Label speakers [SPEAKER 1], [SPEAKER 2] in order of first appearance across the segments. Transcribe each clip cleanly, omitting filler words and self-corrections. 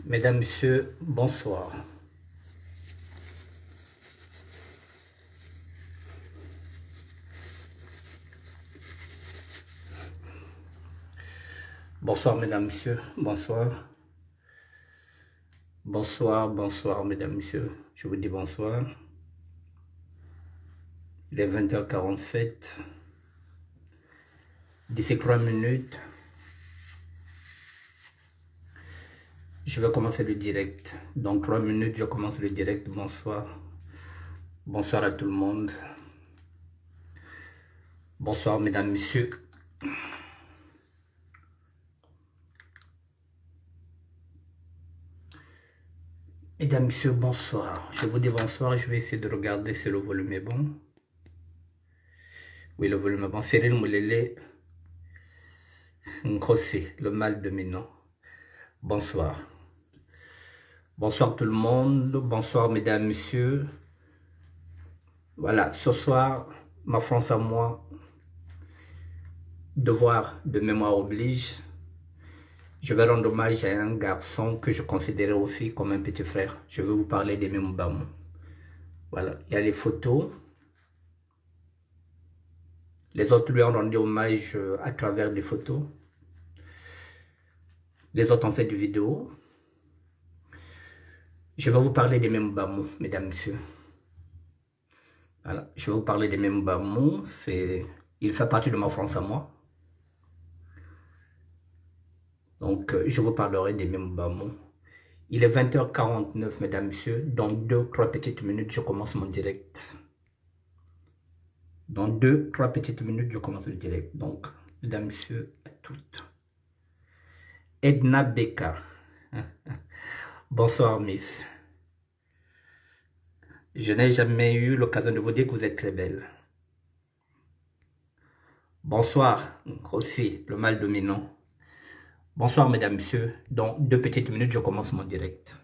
[SPEAKER 1] Mesdames, Messieurs, bonsoir. Bonsoir, Mesdames, Messieurs, bonsoir. Bonsoir, bonsoir, Mesdames, Messieurs. Je vous dis bonsoir. Il est 20h47. D'ici 3 minutes, je vais commencer le direct. Donc 3 minutes, je commence le direct. Bonsoir. Bonsoir à tout le monde. Bonsoir, Mesdames, Messieurs. Mesdames, Messieurs, bonsoir. Je vous dis bonsoir. Je vais essayer de regarder si le volume est bon. Oui, le volume est bon. Cyril Moulele Nkossi, le mal de Minon. Bonsoir. Bonsoir tout le monde. Bonsoir, Mesdames, Messieurs. Voilà, ce soir, ma France à moi, devoir de mémoire oblige. Je vais rendre hommage à un garçon que je considérais aussi comme un petit frère. Je vais vous parler d'Aimé Mubamou. Voilà, il y a les photos. Les autres lui ont rendu hommage à travers des photos. Les autres ont fait des vidéos. Je vais vous parler d'Aimé Mubamou, mesdames, messieurs. Voilà, je vais vous parler d'Aimé Mubamou. Il fait partie de ma France à moi. Donc, je vous parlerai d'Aimé Mubamou. Il est 20h49, mesdames, messieurs. Dans 2-3 petites minutes, je commence mon direct. Dans 2-3 petites minutes, je commence le direct. Donc, mesdames, messieurs, à toutes. Edna Beka. Bonsoir, Miss. Je n'ai jamais eu l'occasion de vous dire que vous êtes très belle. Bonsoir, aussi, le mal dominant. Bonsoir, mesdames, messieurs. Dans 2 petites minutes, je commence mon direct.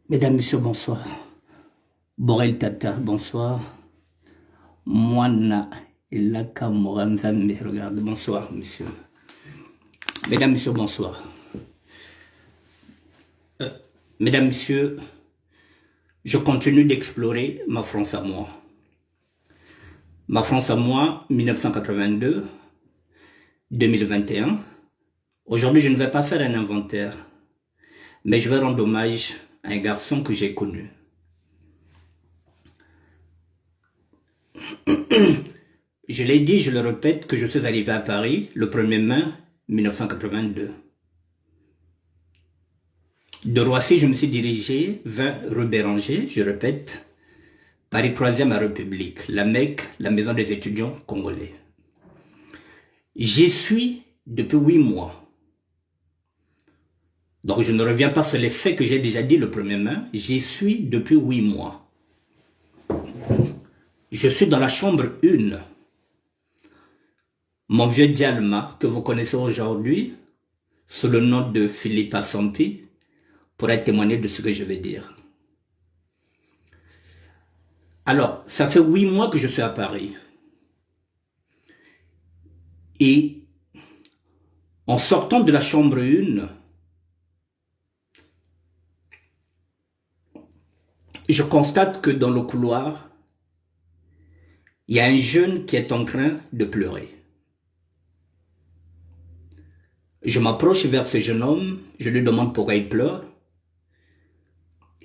[SPEAKER 1] Mesdames, messieurs, bonsoir. Borel Tata, bonsoir. Moana Elaka Moramzambe, regarde, bonsoir, monsieur. Mesdames, messieurs, bonsoir. Mesdames, messieurs, je continue d'explorer ma France à moi. Ma France à moi, 1982, 2021. Aujourd'hui, je ne vais pas faire un inventaire, mais je vais rendre hommage à un garçon que j'ai connu. Je l'ai dit, je le répète, que je suis arrivé à Paris le 1er mai 1982. De Roissy, je me suis dirigé vers rue Béranger, je répète, Paris 3e République, la Mecque, la maison des étudiants congolais. J'y suis depuis 8 mois. Donc je ne reviens pas sur les faits que j'ai déjà dit le 1er mai, j'y suis depuis 8 mois. Je suis dans la chambre 1. Mon vieux Dialma, que vous connaissez aujourd'hui, sous le nom de Philippe Assompi, pourrait témoigner de ce que je vais dire. Alors, ça fait 8 mois que je suis à Paris. Et en sortant de la chambre 1, je constate que dans le couloir, il y a un jeune qui est en train de pleurer. Je m'approche vers ce jeune homme, je lui demande pourquoi il pleure.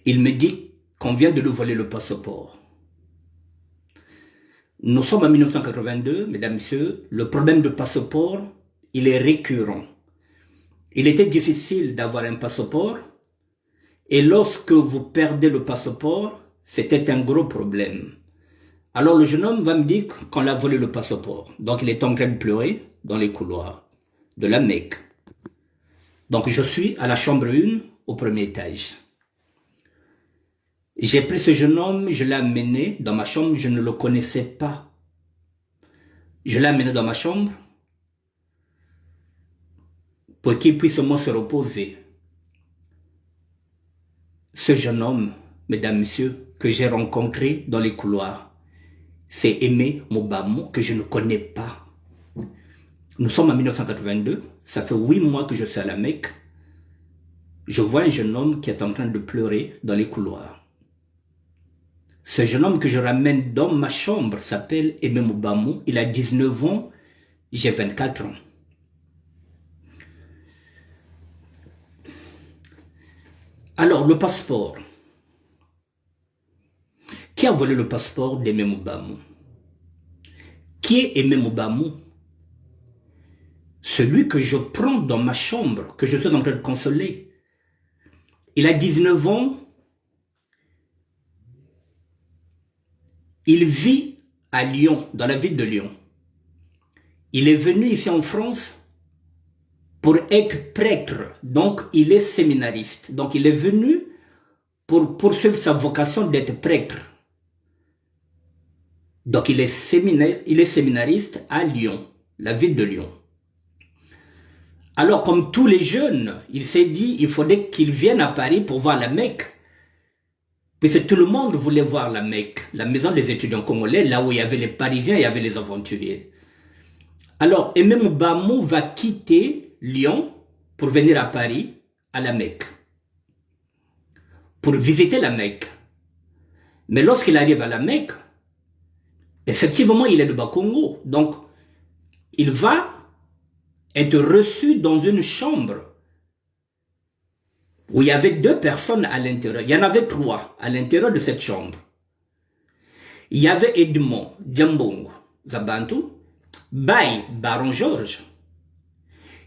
[SPEAKER 1] Il me dit qu'on vient de lui voler le passeport. Nous sommes en 1982, mesdames, messieurs, le problème de passeport, il est récurrent. Il était difficile d'avoir un passeport et lorsque vous perdez le passeport, c'était un gros problème. Alors le jeune homme va me dire qu'on l'a volé le passeport. Donc il est en train de pleurer dans les couloirs de la Mecque. Donc je suis à la chambre 1 au premier étage. J'ai pris ce jeune homme, je l'ai amené dans ma chambre, je ne le connaissais pas. Je l'ai amené dans ma chambre pour qu'il puisse au moins se reposer. Ce jeune homme, mesdames, messieurs, que j'ai rencontré dans les couloirs, c'est Aimé Mobamou, que je ne connais pas. Nous sommes en 1982, ça fait 8 mois que je suis à la Mecque. Je vois un jeune homme qui est en train de pleurer dans les couloirs. Ce jeune homme que je ramène dans ma chambre s'appelle Aimé Mobamou. Il a 19 ans, j'ai 24 ans. Alors, le passeport. Qui a volé le passeport d'Aimé Mobamou? Qui est Aimé Mobamou? Celui que je prends dans ma chambre, que je suis en train de consoler. Il a 19 ans. Il vit à Lyon, dans la ville de Lyon. Il est venu ici en France pour être prêtre, donc il est séminariste. Donc il est venu pour poursuivre sa vocation d'être prêtre. Donc il est séminariste à Lyon, la ville de Lyon. Alors comme tous les jeunes, il s'est dit il faudrait qu'il vienne à Paris pour voir la Mecque. Puisque tout le monde voulait voir la Mecque, la maison des étudiants congolais, là où il y avait les Parisiens, il y avait les aventuriers. Alors, Aimé Mobamou va quitter Lyon pour venir à Paris, à la Mecque, pour visiter la Mecque. Mais lorsqu'il arrive à la Mecque, effectivement, il est de Bas-Congo. Donc, il va être reçu dans une chambre où il y avait 2 personnes à l'intérieur. Il y en avait 3 à l'intérieur de cette chambre. Il y avait Edmond Djambongo Zabantou, Baye Baron Georges,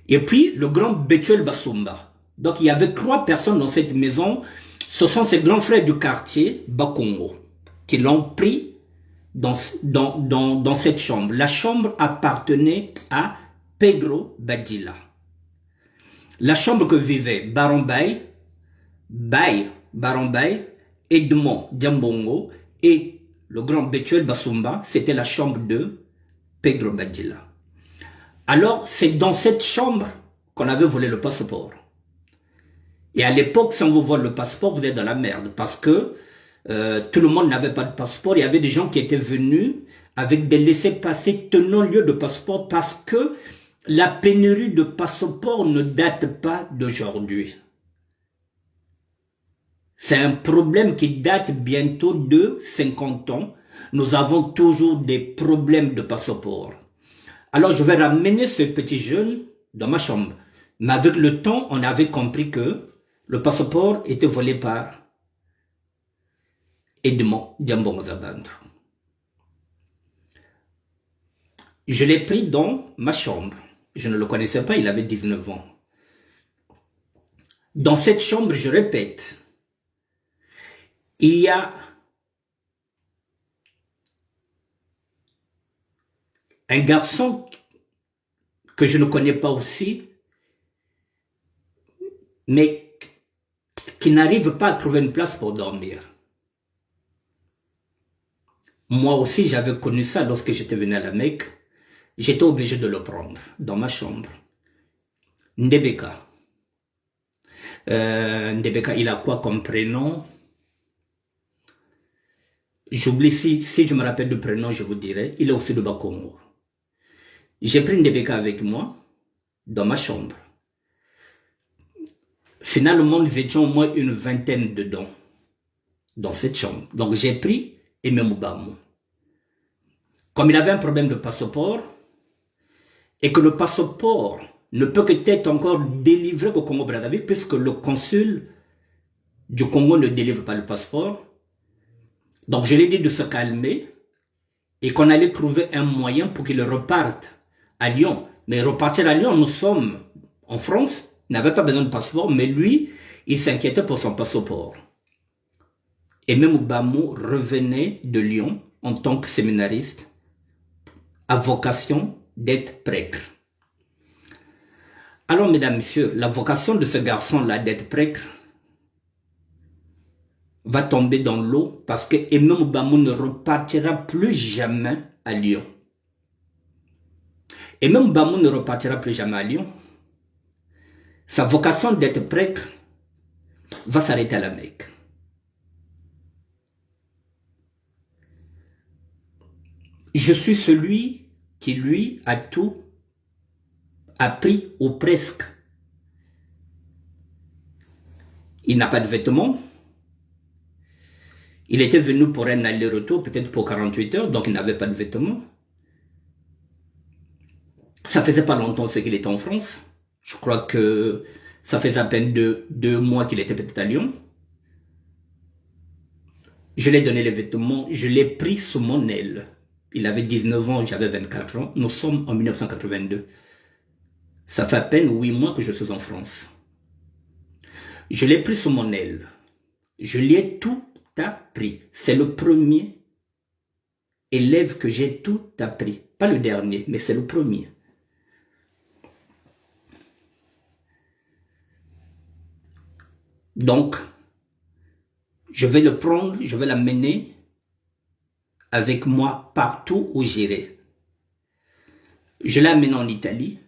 [SPEAKER 1] et puis le grand Betuel Basumba. Donc il y avait 3 personnes dans cette maison. Ce sont ces grands frères du quartier Bakongo qui l'ont pris dans cette chambre. La chambre appartenait à Pedro Badilla. La chambre que vivait Baron Baye, Baron Baye, Edmond Djambongo et le grand Betuel Basumba, c'était la chambre de Pedro Badilla. Alors, c'est dans cette chambre qu'on avait volé le passeport. Et à l'époque, si on vous vole le passeport, vous êtes dans la merde. Parce que tout le monde n'avait pas de passeport. Il y avait des gens qui étaient venus avec des laissez-passer tenant lieu de passeport parce que la pénurie de passeports ne date pas d'aujourd'hui. C'est un problème qui date bientôt de 50 ans. Nous avons toujours des problèmes de passeport. Alors je vais ramener ce petit jeune dans ma chambre. Mais avec le temps, on avait compris que le passeport était volé par Edmond Djambongo Zabantou. Je l'ai pris dans ma chambre. Je ne le connaissais pas, il avait 19 ans. Dans cette chambre, je répète, il y a un garçon que je ne connais pas aussi, mais qui n'arrive pas à trouver une place pour dormir. Moi aussi, j'avais connu ça lorsque j'étais venu à la Mecque. J'étais obligé de le prendre dans ma chambre. Ndebeka. Ndebeka, il a quoi comme prénom? J'oublie, si je me rappelle du prénom, je vous dirai. Il est aussi de Bas-Congo. J'ai pris Ndebeka avec moi dans ma chambre. Finalement, nous étions au moins une vingtaine dedans. dans cette chambre. Donc j'ai pris Aimé Moubamou. Comme il avait un problème de passeport, et que le passeport ne peut que être encore délivré qu'au Congo-Brazzaville, puisque le consul du Congo ne délivre pas le passeport. Donc je lui ai dit de se calmer et qu'on allait trouver un moyen pour qu'il reparte à Lyon. Mais repartir à Lyon, nous sommes en France, il n'avait pas besoin de passeport, mais lui, il s'inquiétait pour son passeport. Et même Bamou revenait de Lyon en tant que séminariste à vocation d'être prêtre. Alors, mesdames, messieurs, la vocation de ce garçon-là d'être prêtre va tomber dans l'eau parce que Aimé Bamou ne repartira plus jamais à Lyon. Aimé Bamou ne repartira plus jamais à Lyon. Sa vocation d'être prêtre va s'arrêter à la Mecque. Je suis celui qui, lui, a tout appris ou presque. Il n'a pas de vêtements. Il était venu pour un aller-retour, peut-être pour 48 heures, donc il n'avait pas de vêtements. Ça faisait pas longtemps qu'il était en France. Je crois que ça faisait à peine deux mois qu'il était peut-être à Lyon. Je lui ai donné les vêtements, je l'ai pris sous mon aile. Il avait 19 ans, j'avais 24 ans. Nous sommes en 1982. Ça fait à peine 8 mois que je suis en France. Je l'ai pris sous mon aile. Je lui ai tout appris. C'est le premier élève que j'ai tout appris. Pas le dernier, mais c'est le premier. Donc, je vais le prendre, je vais l'amener avec moi partout où j'irai. Je l'ai amené en Italie.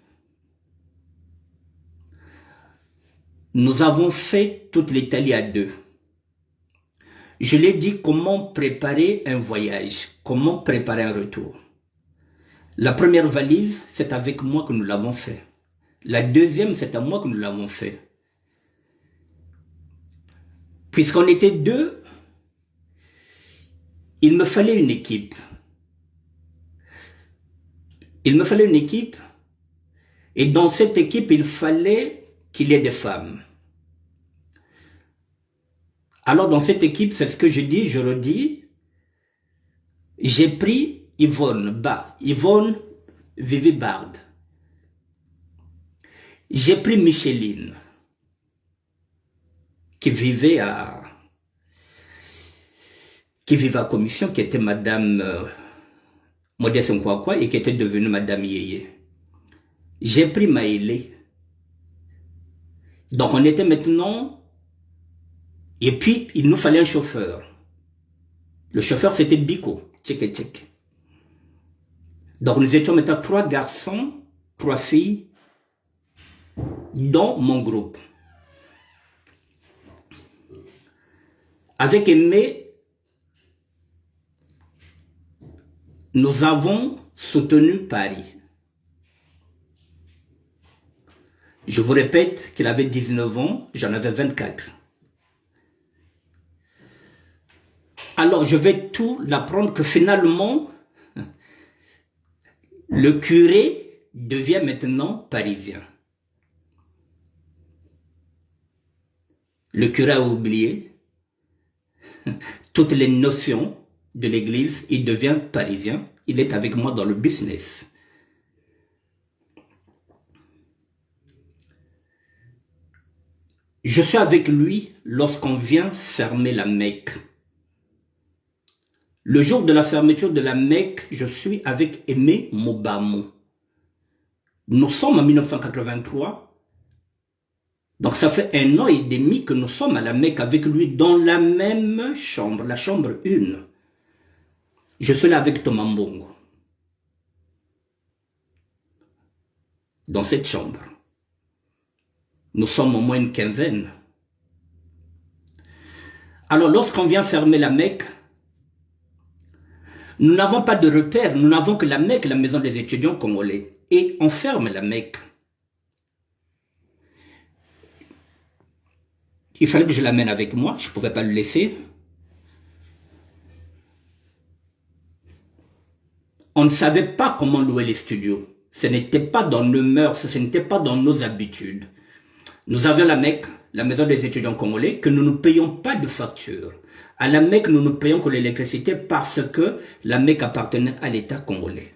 [SPEAKER 1] Nous avons fait toute l'Italie à deux. Je lui ai dit comment préparer un voyage, comment préparer un retour. La première valise, c'est avec moi que nous l'avons fait. La deuxième, c'est à moi que nous l'avons fait. Puisqu'on était deux, il me fallait une équipe. Il me fallait une équipe. Et dans cette équipe, il fallait qu'il y ait des femmes. Alors dans cette équipe, c'est ce que je dis, je redis. J'ai pris Yvonne Vivi Bard. J'ai pris Micheline, qui vivait à Commission, qui était Madame Modeste Nkwakwa et qui était devenue Madame Yeye. J'ai pris Maëlé. Donc on était maintenant... Et puis, il nous fallait un chauffeur. Le chauffeur, c'était Biko. Tchèque. Donc nous étions maintenant 3 garçons, 3 filles, dans mon groupe. Avec Aimé, nous avons soutenu Paris. Je vous répète qu'il avait 19 ans, j'en avais 24. Alors je vais tout l'apprendre que finalement, le curé devient maintenant parisien. Le curé a oublié toutes les notions de l'église, il devient parisien, il est avec moi dans le business. Je suis avec lui lorsqu'on vient fermer la Mecque. Le jour de la fermeture de la Mecque, je suis avec Aimé Moubamou. Nous sommes en 1983. Donc ça fait 1 an et demi que nous sommes à la Mecque avec lui dans la même chambre, la chambre 1. Je suis là avec Thomas Mbongo. Dans cette chambre. Nous sommes au moins une quinzaine. Alors lorsqu'on vient fermer la Mecque, nous n'avons pas de repère, nous n'avons que la Mecque, la maison des étudiants congolais. Et on ferme la Mecque. Il fallait que je l'amène avec moi, je ne pouvais pas le laisser. On ne savait pas comment louer les studios. Ce n'était pas dans nos mœurs, ce n'était pas dans nos habitudes. Nous avions la Mecque, la maison des étudiants congolais, que nous ne payons pas de facture. À la Mecque, nous ne payons que l'électricité parce que la Mecque appartenait à l'État congolais.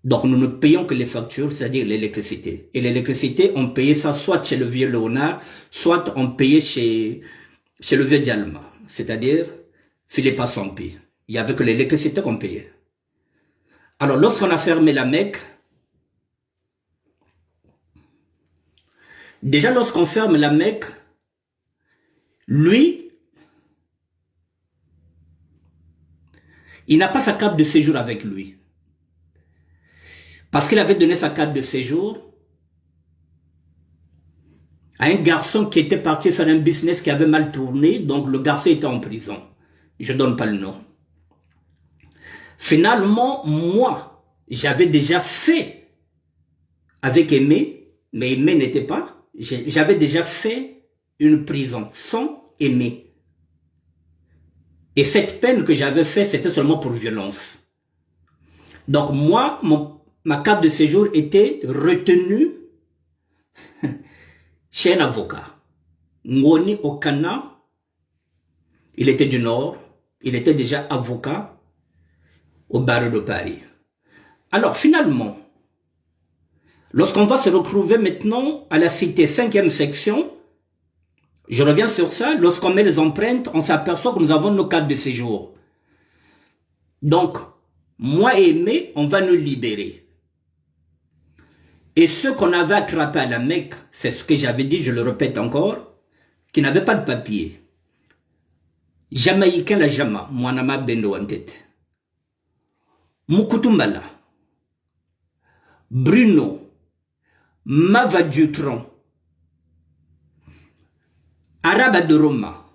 [SPEAKER 1] Donc nous ne payons que les factures, c'est-à-dire l'électricité. Et l'électricité, on payait ça soit chez le vieux Léonard, soit on payait chez le vieux Dialma, c'est-à-dire Philippe Assampi. Il n'y avait que l'électricité qu'on payait. Alors lorsqu'on a fermé la Mecque, déjà lorsqu'on ferme la Mecque, lui, il n'a pas sa carte de séjour avec lui. Parce qu'il avait donné sa carte de séjour à un garçon qui était parti faire un business qui avait mal tourné, donc le garçon était en prison. Je ne donne pas le nom. Finalement, moi, j'avais déjà fait avec Aimé, mais Aimé n'était pas. J'avais déjà fait une prison sans Aimé. Et cette peine que j'avais faite, c'était seulement pour violence. Donc moi, ma carte de séjour était retenue chez un avocat. Ngoni Okana, il était du Nord, il était déjà avocat au barreau de Paris. Alors finalement, lorsqu'on va se retrouver maintenant à la cité 5e section, je reviens sur ça, lorsqu'on met les empreintes, on s'aperçoit que nous avons nos cartes de séjour. Donc, moi et Aimé, on va nous libérer. Et ceux qu'on avait attrapés à la Mecque, c'est ce que j'avais dit, je le répète encore, qui n'avaient pas de papier. Jamaïcain la Jama, Mouanama Bendo en tête. Mukutumbala, Bruno, Mava Dutron, Arabe de Roma.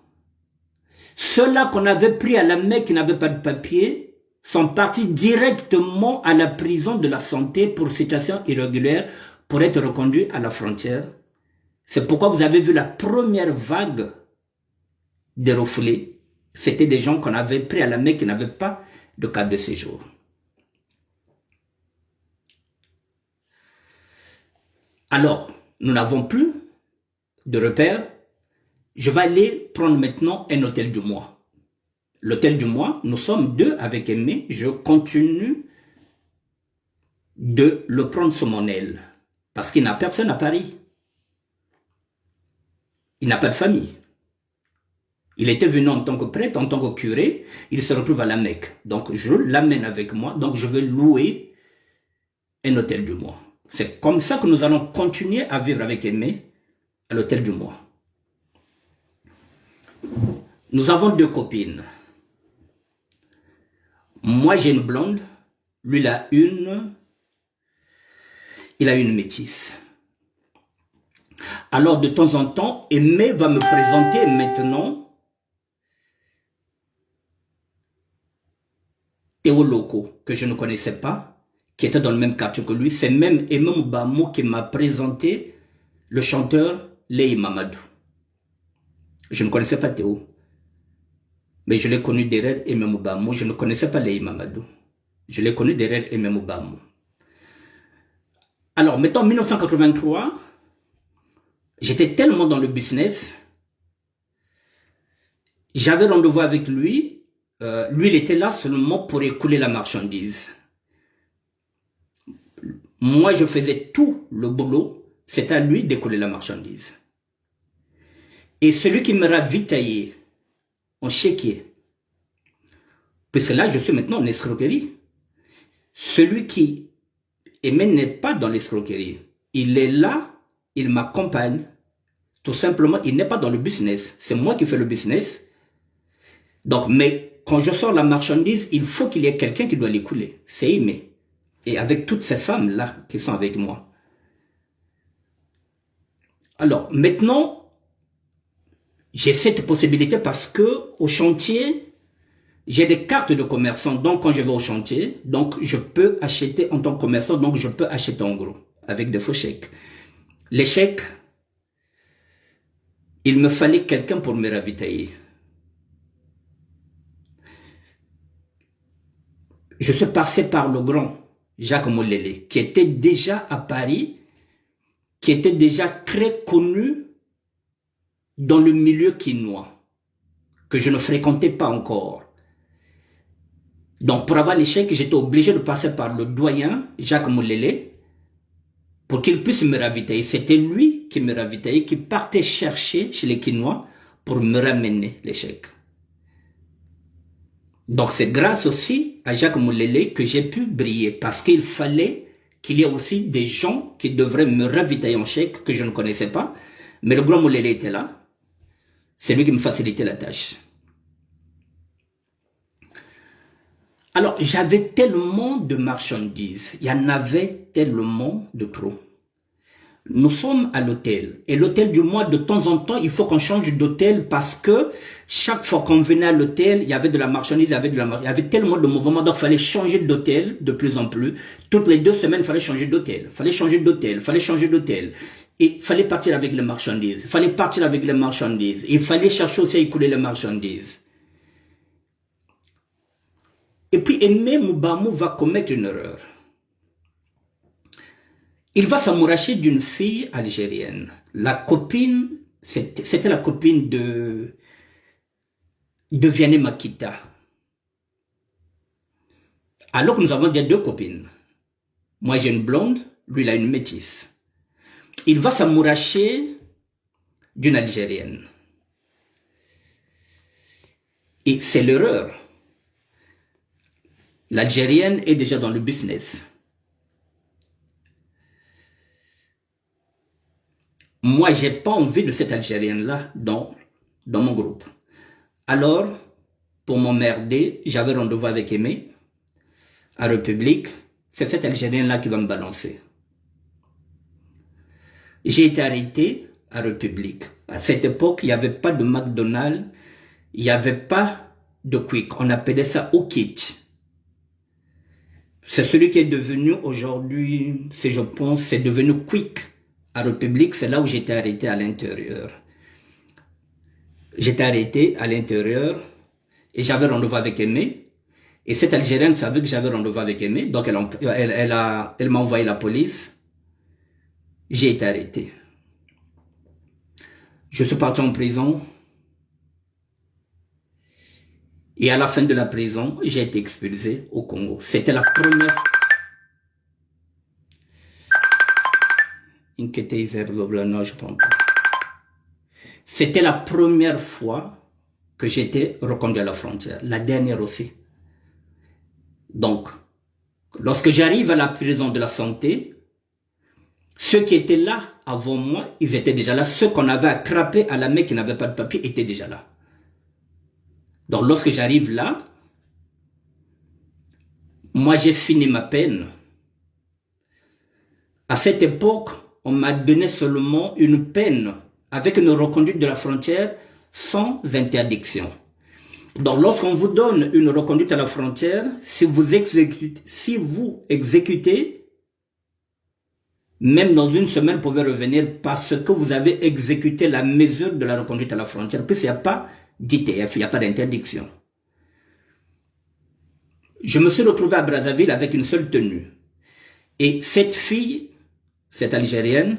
[SPEAKER 1] Ceux-là qu'on avait pris à la Mecque qui n'avaient pas de papier sont partis directement à la prison de la santé pour situation irrégulière pour être reconduits à la frontière. C'est pourquoi vous avez vu la première vague des refoulés. C'était des gens qu'on avait pris à la Mecque qui n'avaient pas de carte de séjour. Alors, nous n'avons plus de repères. Je vais aller prendre maintenant un hôtel du mois. L'hôtel du mois, nous sommes deux avec Aimé. Je continue de le prendre sous mon aile. Parce qu'il n'a personne à Paris. Il n'a pas de famille. Il était venu en tant que prêtre, en tant que curé. Il se retrouve à la Mecque. Donc, je l'amène avec moi. Donc, je vais louer un hôtel du mois. C'est comme ça que nous allons continuer à vivre avec Aimé à l'hôtel du mois. Nous avons deux copines. Moi, j'ai une blonde. Lui, il a une métisse. Alors, de temps en temps, Aimé va me présenter maintenant Théo Loco, que je ne connaissais pas, qui était dans le même quartier que lui. C'est même Aimé Moubamou qui m'a présenté le chanteur Lei Mamadou. Je ne connaissais pas Théo. Mais je l'ai connu derrière Aimé Moubamou. Je ne connaissais pas Lei Mamadou. Je l'ai connu derrière Aimé Moubamou. Alors, mettons 1983, j'étais tellement dans le business, j'avais rendez-vous avec lui. Lui, il était là seulement pour écouler la marchandise. Moi, je faisais tout le boulot. C'est à lui d'écouler la marchandise. Et celui qui me ravitaillait en chéquier, parce que là, je suis maintenant en escroquerie. Celui qui Aimé n'est pas dans l'escroquerie. Il est là, il m'accompagne. Tout simplement, il n'est pas dans le business. C'est moi qui fais le business. Donc, mais quand je sors la marchandise, il faut qu'il y ait quelqu'un qui doit l'écouler. C'est Aimé. Et avec toutes ces femmes-là qui sont avec moi. Alors, maintenant, j'ai cette possibilité parce que au chantier, j'ai des cartes de commerçant. Donc, quand je vais au chantier, donc je peux acheter en tant que commerçant, donc je peux acheter en gros, avec des faux chèques. Les chèques, il me fallait quelqu'un pour me ravitailler. je suis passé par le grand Jacques Molele, qui était déjà à Paris, qui était déjà très connu dans le milieu quinois, que je ne fréquentais pas encore. Donc pour avoir l'échec, j'étais obligé de passer par le doyen Jacques Molele pour qu'il puisse me ravitailler. C'était lui qui me ravitaillait, qui partait chercher chez les quinois pour me ramener l'échec. Donc c'est grâce aussi à Jacques Molele que j'ai pu briller, parce qu'il fallait qu'il y ait aussi des gens qui devraient me ravitailler en chèque que je ne connaissais pas. Mais le grand Molele était là. C'est lui qui me facilitait la tâche. Alors, j'avais tellement de marchandises. Il y en avait tellement de trop. Nous sommes à l'hôtel. Et l'hôtel, du mois, de temps en temps, il faut qu'on change d'hôtel parce que chaque fois qu'on venait à l'hôtel, il y avait de la marchandise, il y avait tellement de mouvements. Donc, il fallait changer d'hôtel de plus en plus. Toutes les 2 semaines, il fallait changer d'hôtel. Il fallait changer d'hôtel. Il fallait changer d'hôtel. Et il fallait partir avec les marchandises. Il fallait partir avec les marchandises. Il fallait chercher aussi à écouler les marchandises. Et puis, Aimé Moubamou va commettre une erreur. Il va s'amouracher d'une fille algérienne. La copine, c'était la copine de Vianney Makita. Alors que nous avons déjà 2 copines. Moi, j'ai une blonde, lui, il a une métisse. Il va s'amouracher d'une Algérienne. Et c'est l'erreur. L'Algérienne est déjà dans le business. Moi, j'ai pas envie de cette Algérienne-là dans mon groupe. Alors, pour m'emmerder, j'avais rendez-vous avec Aimé, à République. C'est cette Algérienne-là qui va me balancer. J'ai été arrêté à République. À cette époque, il n'y avait pas de McDonald's, il n'y avait pas de Quick. On appelait ça Okitch. C'est celui qui est devenu aujourd'hui, je pense, c'est devenu Quick à République. C'est là où j'étais arrêté à l'intérieur. J'étais arrêté à l'intérieur et j'avais rendez-vous avec Aimé. Et cette Algérienne savait que j'avais rendez-vous avec Aimé, donc elle m'a envoyé la police. J'ai été arrêté. Je suis parti en prison. Et à la fin de la prison, j'ai été expulsé au Congo. C'était la première... C'était la première fois que j'étais reconduit à la frontière. La dernière aussi. Donc, lorsque j'arrive à la prison de la santé, ceux qui étaient là avant moi, ils étaient déjà là. Ceux qu'on avait attrapés à la main qui n'avaient pas de papier étaient déjà là. Donc, lorsque j'arrive là, moi, j'ai fini ma peine. À cette époque, on m'a donné seulement une peine avec une reconduite de la frontière sans interdiction. Donc, lorsqu'on vous donne une reconduite à la frontière, si vous exécutez, même dans une semaine, vous pouvez revenir parce que vous avez exécuté la mesure de la reconduite à la frontière, puisqu'il n'y a pas d'ITF, il n'y a pas d'interdiction. Je me suis retrouvé à Brazzaville avec une seule tenue. Et cette fille, cette Algérienne,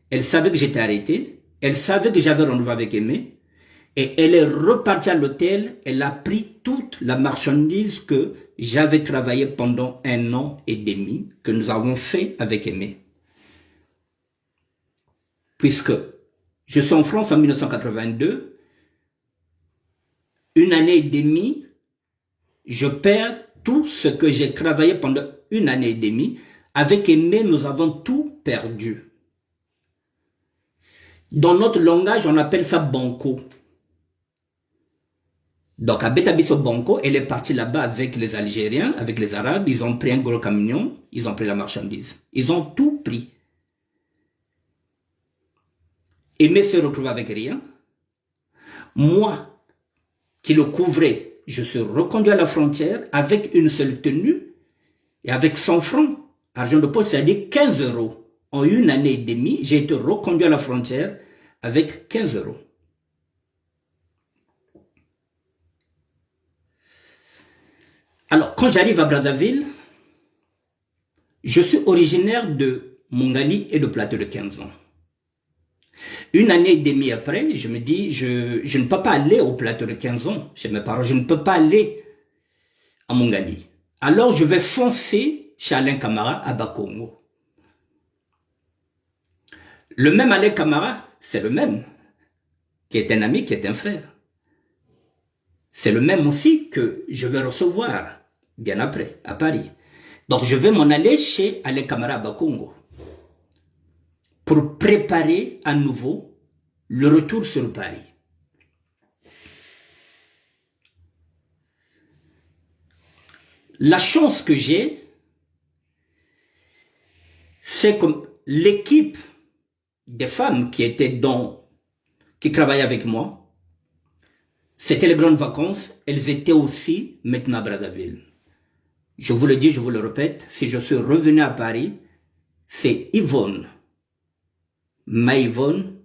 [SPEAKER 1] elle savait que j'étais arrêté, elle savait que j'avais rendez-vous avec Aimé, et elle est repartie à l'hôtel, elle a pris toute la marchandise que j'avais travaillé pendant 1 an et demi, que nous avons fait avec Aimé. Puisque je suis en France en 1982, 1 année et demie, je perds tout ce que j'ai travaillé pendant 1 année et demie. Avec Aimé, nous avons tout perdu. Dans notre langage, on appelle ça banco. Donc, à Betabiso Banco, elle est partie là-bas avec les Algériens, avec les Arabes. Ils ont pris un gros camion, ils ont pris la marchandise. Ils ont tout pris. Aimé se retrouve avec rien. Moi, qui le couvrait, je suis reconduit à la frontière avec une seule tenue et avec 100 francs. Argent de poche, c'est-à-dire 15 €. En 1 année et demie, j'ai été reconduit à la frontière avec 15 €. Alors, quand j'arrive à Brazzaville, je suis originaire de Mongali et de Plateau de 15 ans. Une année et demie après, je me dis, je ne peux pas aller au Plateau de 15 ans chez mes parents, je ne peux pas aller à Mongali. Alors, je vais foncer chez Alain Camara à Bakongo. Le même Alain Camara, c'est le même, qui est un ami, qui est un frère. C'est le même aussi que je vais recevoir, bien après, à Paris. Donc, je vais m'en aller chez Alain Camara à Bakongo pour préparer à nouveau le retour sur Paris. La chance que j'ai, c'est que l'équipe des femmes qui travaillaient avec moi, c'était les grandes vacances, elles étaient aussi maintenant à Brazzaville. Je vous le dis, je vous le répète, si je suis revenu à Paris, c'est Yvonne, Maïvonne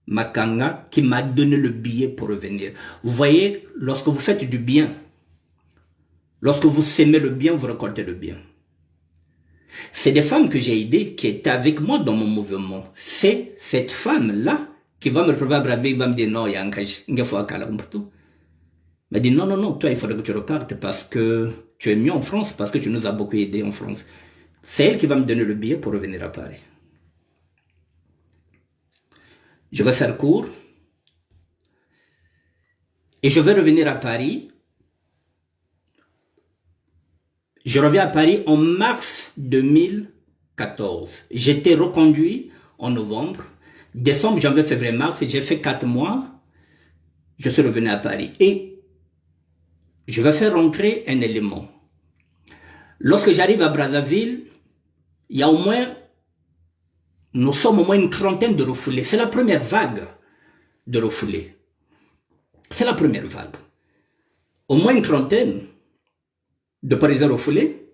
[SPEAKER 1] Makanga, qui m'a donné le billet pour revenir. Vous voyez, lorsque vous faites du bien, lorsque vous sémez le bien, vous récoltez le bien. C'est des femmes que j'ai aidées, qui étaient avec moi dans mon mouvement. C'est cette femme-là qui va me retrouver à Brazzaville, va me dire non, il y a un cache, il faut m'a dit non, non, non, toi il faudrait que tu repartes parce que tu es mieux en France, parce que tu nous as beaucoup aidés en France. C'est elle qui va me donner le billet pour revenir à Paris. Je vais faire court et je vais revenir à Paris. Je reviens à Paris en mars 2014. J'étais reconduit en novembre. Décembre, janvier, février, mars, j'ai fait 4 mois. Je suis revenu à Paris. Et je vais faire rentrer un élément. Lorsque j'arrive à Brazzaville, il y a nous sommes au moins une trentaine de refoulés. C'est la première vague de refoulés. C'est la première vague. Au moins une trentaine de Parisiens refoulés,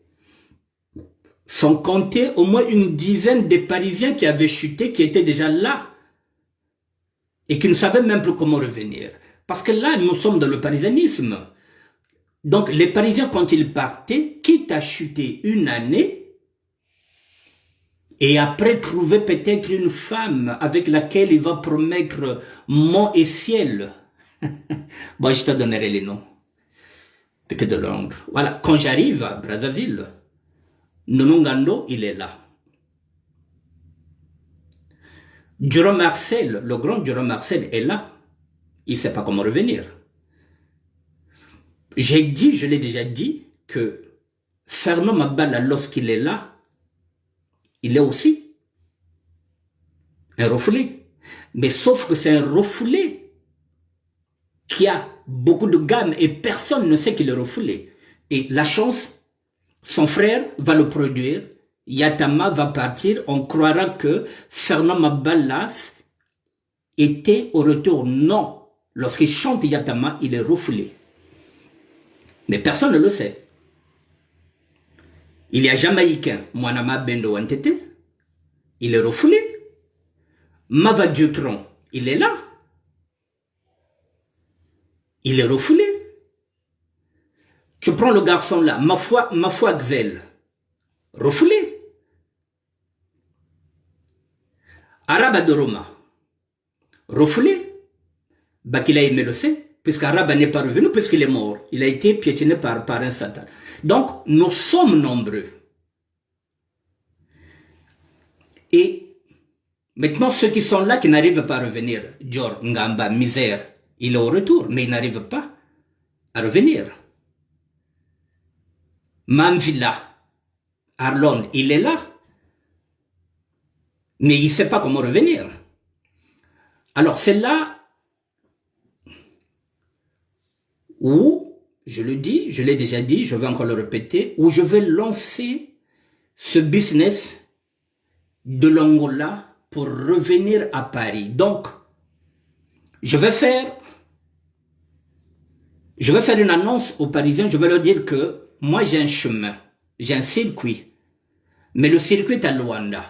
[SPEAKER 1] sans compter au moins une dizaine de Parisiens qui avaient chuté, qui étaient déjà là et qui ne savaient même plus comment revenir. Parce que là, nous sommes dans le parisianisme. Donc, les Parisiens, quand ils partaient, quitte à chuter une année et après trouver peut-être une femme avec laquelle il va promettre mont et ciel. Bon, je te donnerai les noms. Pépé de Londres. Voilà, quand j'arrive à Brazzaville, Nonongando, il est là. Durand Marcel, le grand Durand Marcel est là. Il ne sait pas comment revenir. J'ai dit, je l'ai déjà dit, que Fernand Mabala, lorsqu'il est là, il est aussi un refoulé. Mais sauf que c'est un refoulé qui a beaucoup de gammes et personne ne sait qu'il est refoulé. Et la chance, son frère va le produire, Yatama va partir, on croira que Fernand Mabalas était au retour. Non, lorsqu'il chante Yatama, il est refoulé. Mais personne ne le sait. Il y a Jamaïcain, Mwanama Bendo Wantete, il est refoulé. Mava Diotron, il est là. Il est refoulé. Tu prends le garçon là, ma foi Xel, refoulé. Arabe de Roma, refoulé. Bakila il me le sait, puisqu'Arabe n'est pas revenu, puisqu'il est mort. Il a été piétiné par un Satan. Donc, nous sommes nombreux. Et maintenant, ceux qui sont là, qui n'arrivent pas à revenir, Dior, Ngamba, Misère, il est au retour, mais il n'arrive pas à revenir. Manvilla, Arlon, il est là, mais il ne sait pas comment revenir. Alors, c'est là où, je le dis, je l'ai déjà dit, je vais encore le répéter, où je vais lancer ce business de l'Angola pour revenir à Paris. Donc, je vais faire une annonce aux Parisiens, je vais leur dire que moi j'ai un chemin, j'ai un circuit, mais le circuit est à Luanda.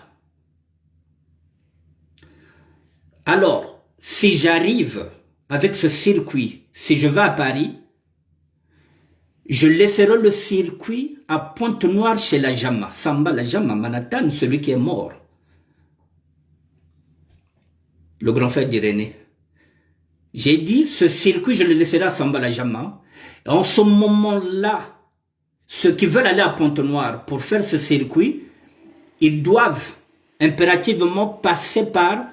[SPEAKER 1] Alors, si j'arrive avec ce circuit, si je vais à Paris, Je laisserai le circuit à Pointe-Noire chez la Jama. Samba la Jama, Manhattan, celui qui est mort. Le grand frère d'Irénée. J'ai dit, ce circuit, je le laisserai à Samba la Jama. Et en ce moment-là, ceux qui veulent aller à Pointe-Noire pour faire ce circuit, ils doivent impérativement passer par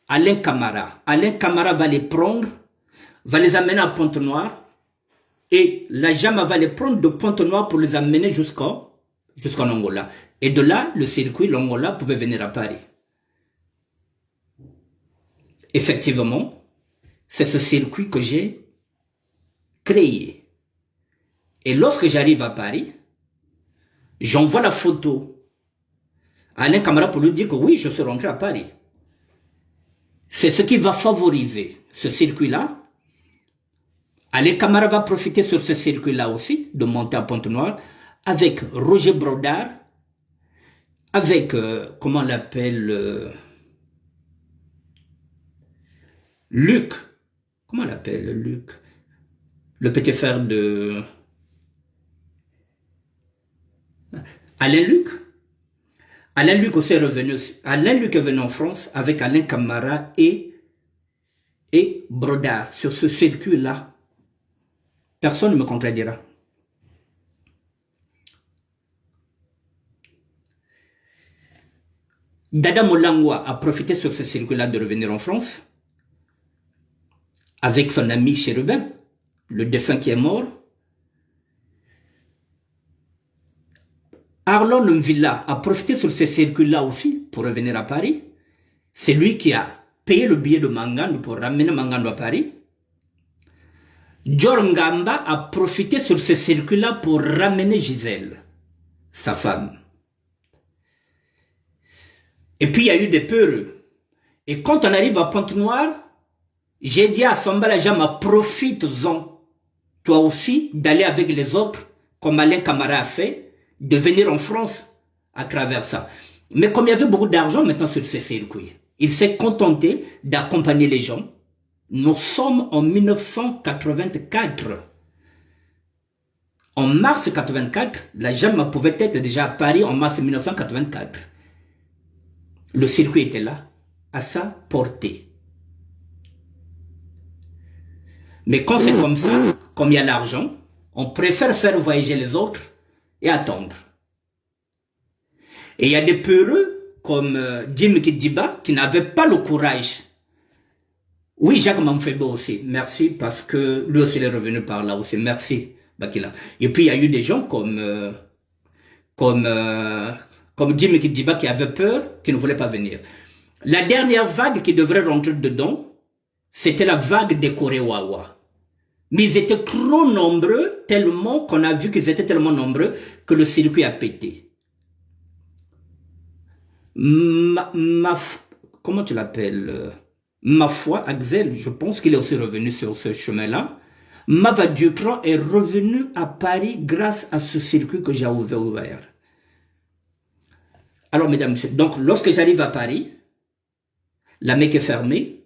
[SPEAKER 1] Alain Camara. Alain Camara va les prendre, va les amener à Pointe-Noire, et la Jama va les prendre de Pointe-Noire pour les amener jusqu'en Angola. Et de là, le circuit, l'Angola pouvait venir à Paris. Effectivement, c'est ce circuit que j'ai créé. Et lorsque j'arrive à Paris, j'envoie la photo à Alain Camara pour lui dire que oui, je suis rentré à Paris. C'est ce qui va favoriser ce circuit-là. Alain Camara va profiter sur ce circuit-là aussi, de monter à Pointe-Noire, avec Roger Brodard, avec, comment on l'appelle, Luc, comment on l'appelle, Luc, le petit frère de Alain Luc. Alain Luc aussi est revenu, Alain Luc est venu en France avec Alain Camara et Brodard sur ce circuit-là. Personne ne me contredira. Dada Molangwa a profité sur ce circuit-là de revenir en France avec son ami Chérubin, le défunt qui est mort. Arlon Mvila a profité sur ce circuit-là aussi pour revenir à Paris. C'est lui qui a payé le billet de Mangano pour ramener Mangano à Paris. Dior Ngamba a profité sur ce circuit-là pour ramener Gisèle, sa femme. Et puis il y a eu des peureux. Et quand on arrive à Pointe-Noire, j'ai dit à Samba la Jama, profite-en, toi aussi, d'aller avec les autres, comme Alain Camara a fait, de venir en France à travers ça. Mais comme il y avait beaucoup d'argent maintenant sur ce circuit, il s'est contenté d'accompagner les gens. Nous sommes en 1984. En mars 1984, la Jama pouvait être déjà à Paris en mars 1984. Le circuit était là, à sa portée. Mais quand c'est comme ça, comme il y a l'argent, on préfère faire voyager les autres et attendre. Et il y a des peureux comme Jim Kidiba qui n'avaient pas le courage. Oui, Jacques Manfebo aussi, merci, parce que lui aussi il est revenu par là aussi, merci Bakila. Et puis il y a eu des gens comme Jim Kidiba qui avait peur, qui ne voulait pas venir. La dernière vague qui devrait rentrer dedans, c'était la vague des Korewawa. Mais ils étaient trop nombreux, tellement qu'on a vu qu'ils étaient tellement nombreux que le circuit a pété. Comment tu l'appelles ma foi, Axel, je pense qu'il est aussi revenu sur ce chemin-là. Mava Dupran est revenu à Paris grâce à ce circuit que j'ai ouvert. Alors, mesdames et messieurs, donc lorsque j'arrive à Paris, la Mecque est fermée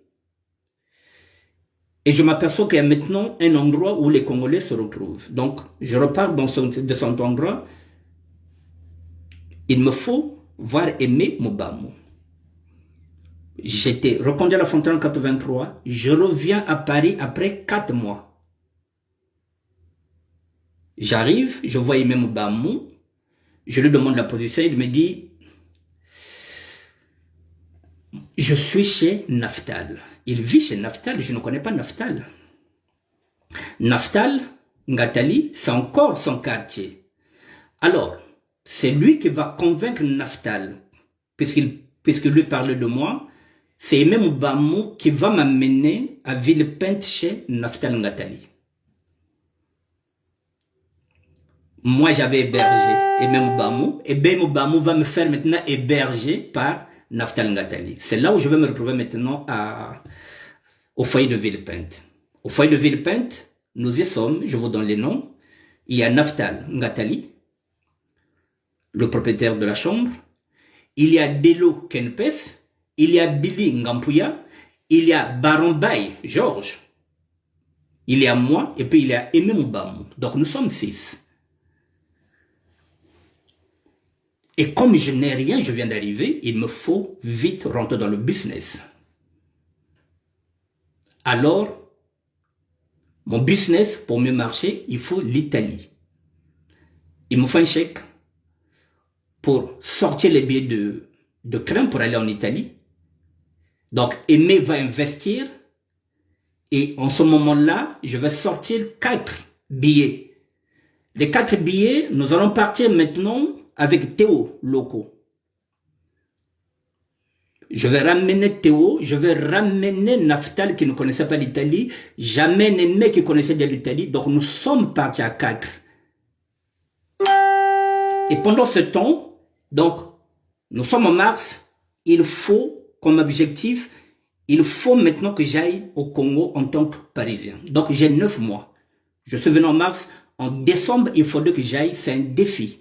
[SPEAKER 1] et je m'aperçois qu'il y a maintenant un endroit où les Congolais se retrouvent. Donc, je repars de cet endroit. Il me faut voir Aimé Moubamou. J'étais reconduit à la frontière en 83. Je reviens à Paris après 4 mois. J'arrive, je vois Aimé Moubamou. Je lui demande la position. Il me dit, je suis chez Naftal. Il vit chez Naftal. Je ne connais pas Naftal. Naftal, Ngatali, c'est encore son quartier. Alors, c'est lui qui va convaincre Naftal, puisqu'il lui parle de moi. C'est Aimé Moubamou qui va m'amener à Villepinte chez Naftal Ngatali. Moi, j'avais hébergé Aimé Moubamou. Et Aimé Moubamou va me faire maintenant héberger par Naftal Ngatali. C'est là où je vais me retrouver maintenant au foyer de Villepinte. Au foyer de Villepinte, nous y sommes, je vous donne les noms. Il y a Naftal Ngatali, le propriétaire de la chambre. Il y a Delo Kenpes. Il y a Billy Ngampuya, il y a Baron Bay, Georges, il y a moi, et puis il y a Aimé Moubamou. Donc nous sommes 6. Et comme je n'ai rien, je viens d'arriver, il me faut vite rentrer dans le business. Alors, mon business, pour mieux marcher, il faut l'Italie. Il me faut un chèque pour sortir les billets de train pour aller en Italie. Donc, Aimé va investir et en ce moment-là, je vais sortir 4 billets. Les 4 billets, nous allons partir maintenant avec Théo Loco. Je vais ramener Théo, je vais ramener Naftal qui ne connaissait pas l'Italie, j'amène Aimé qui connaissait déjà l'Italie, donc nous sommes partis à 4. Et pendant ce temps, donc, nous sommes en mars, il faut, comme objectif, il faut maintenant que j'aille au Congo en tant que Parisien. Donc, j'ai 9 mois. Je suis venu en mars, en décembre, il faudrait que j'aille, c'est un défi.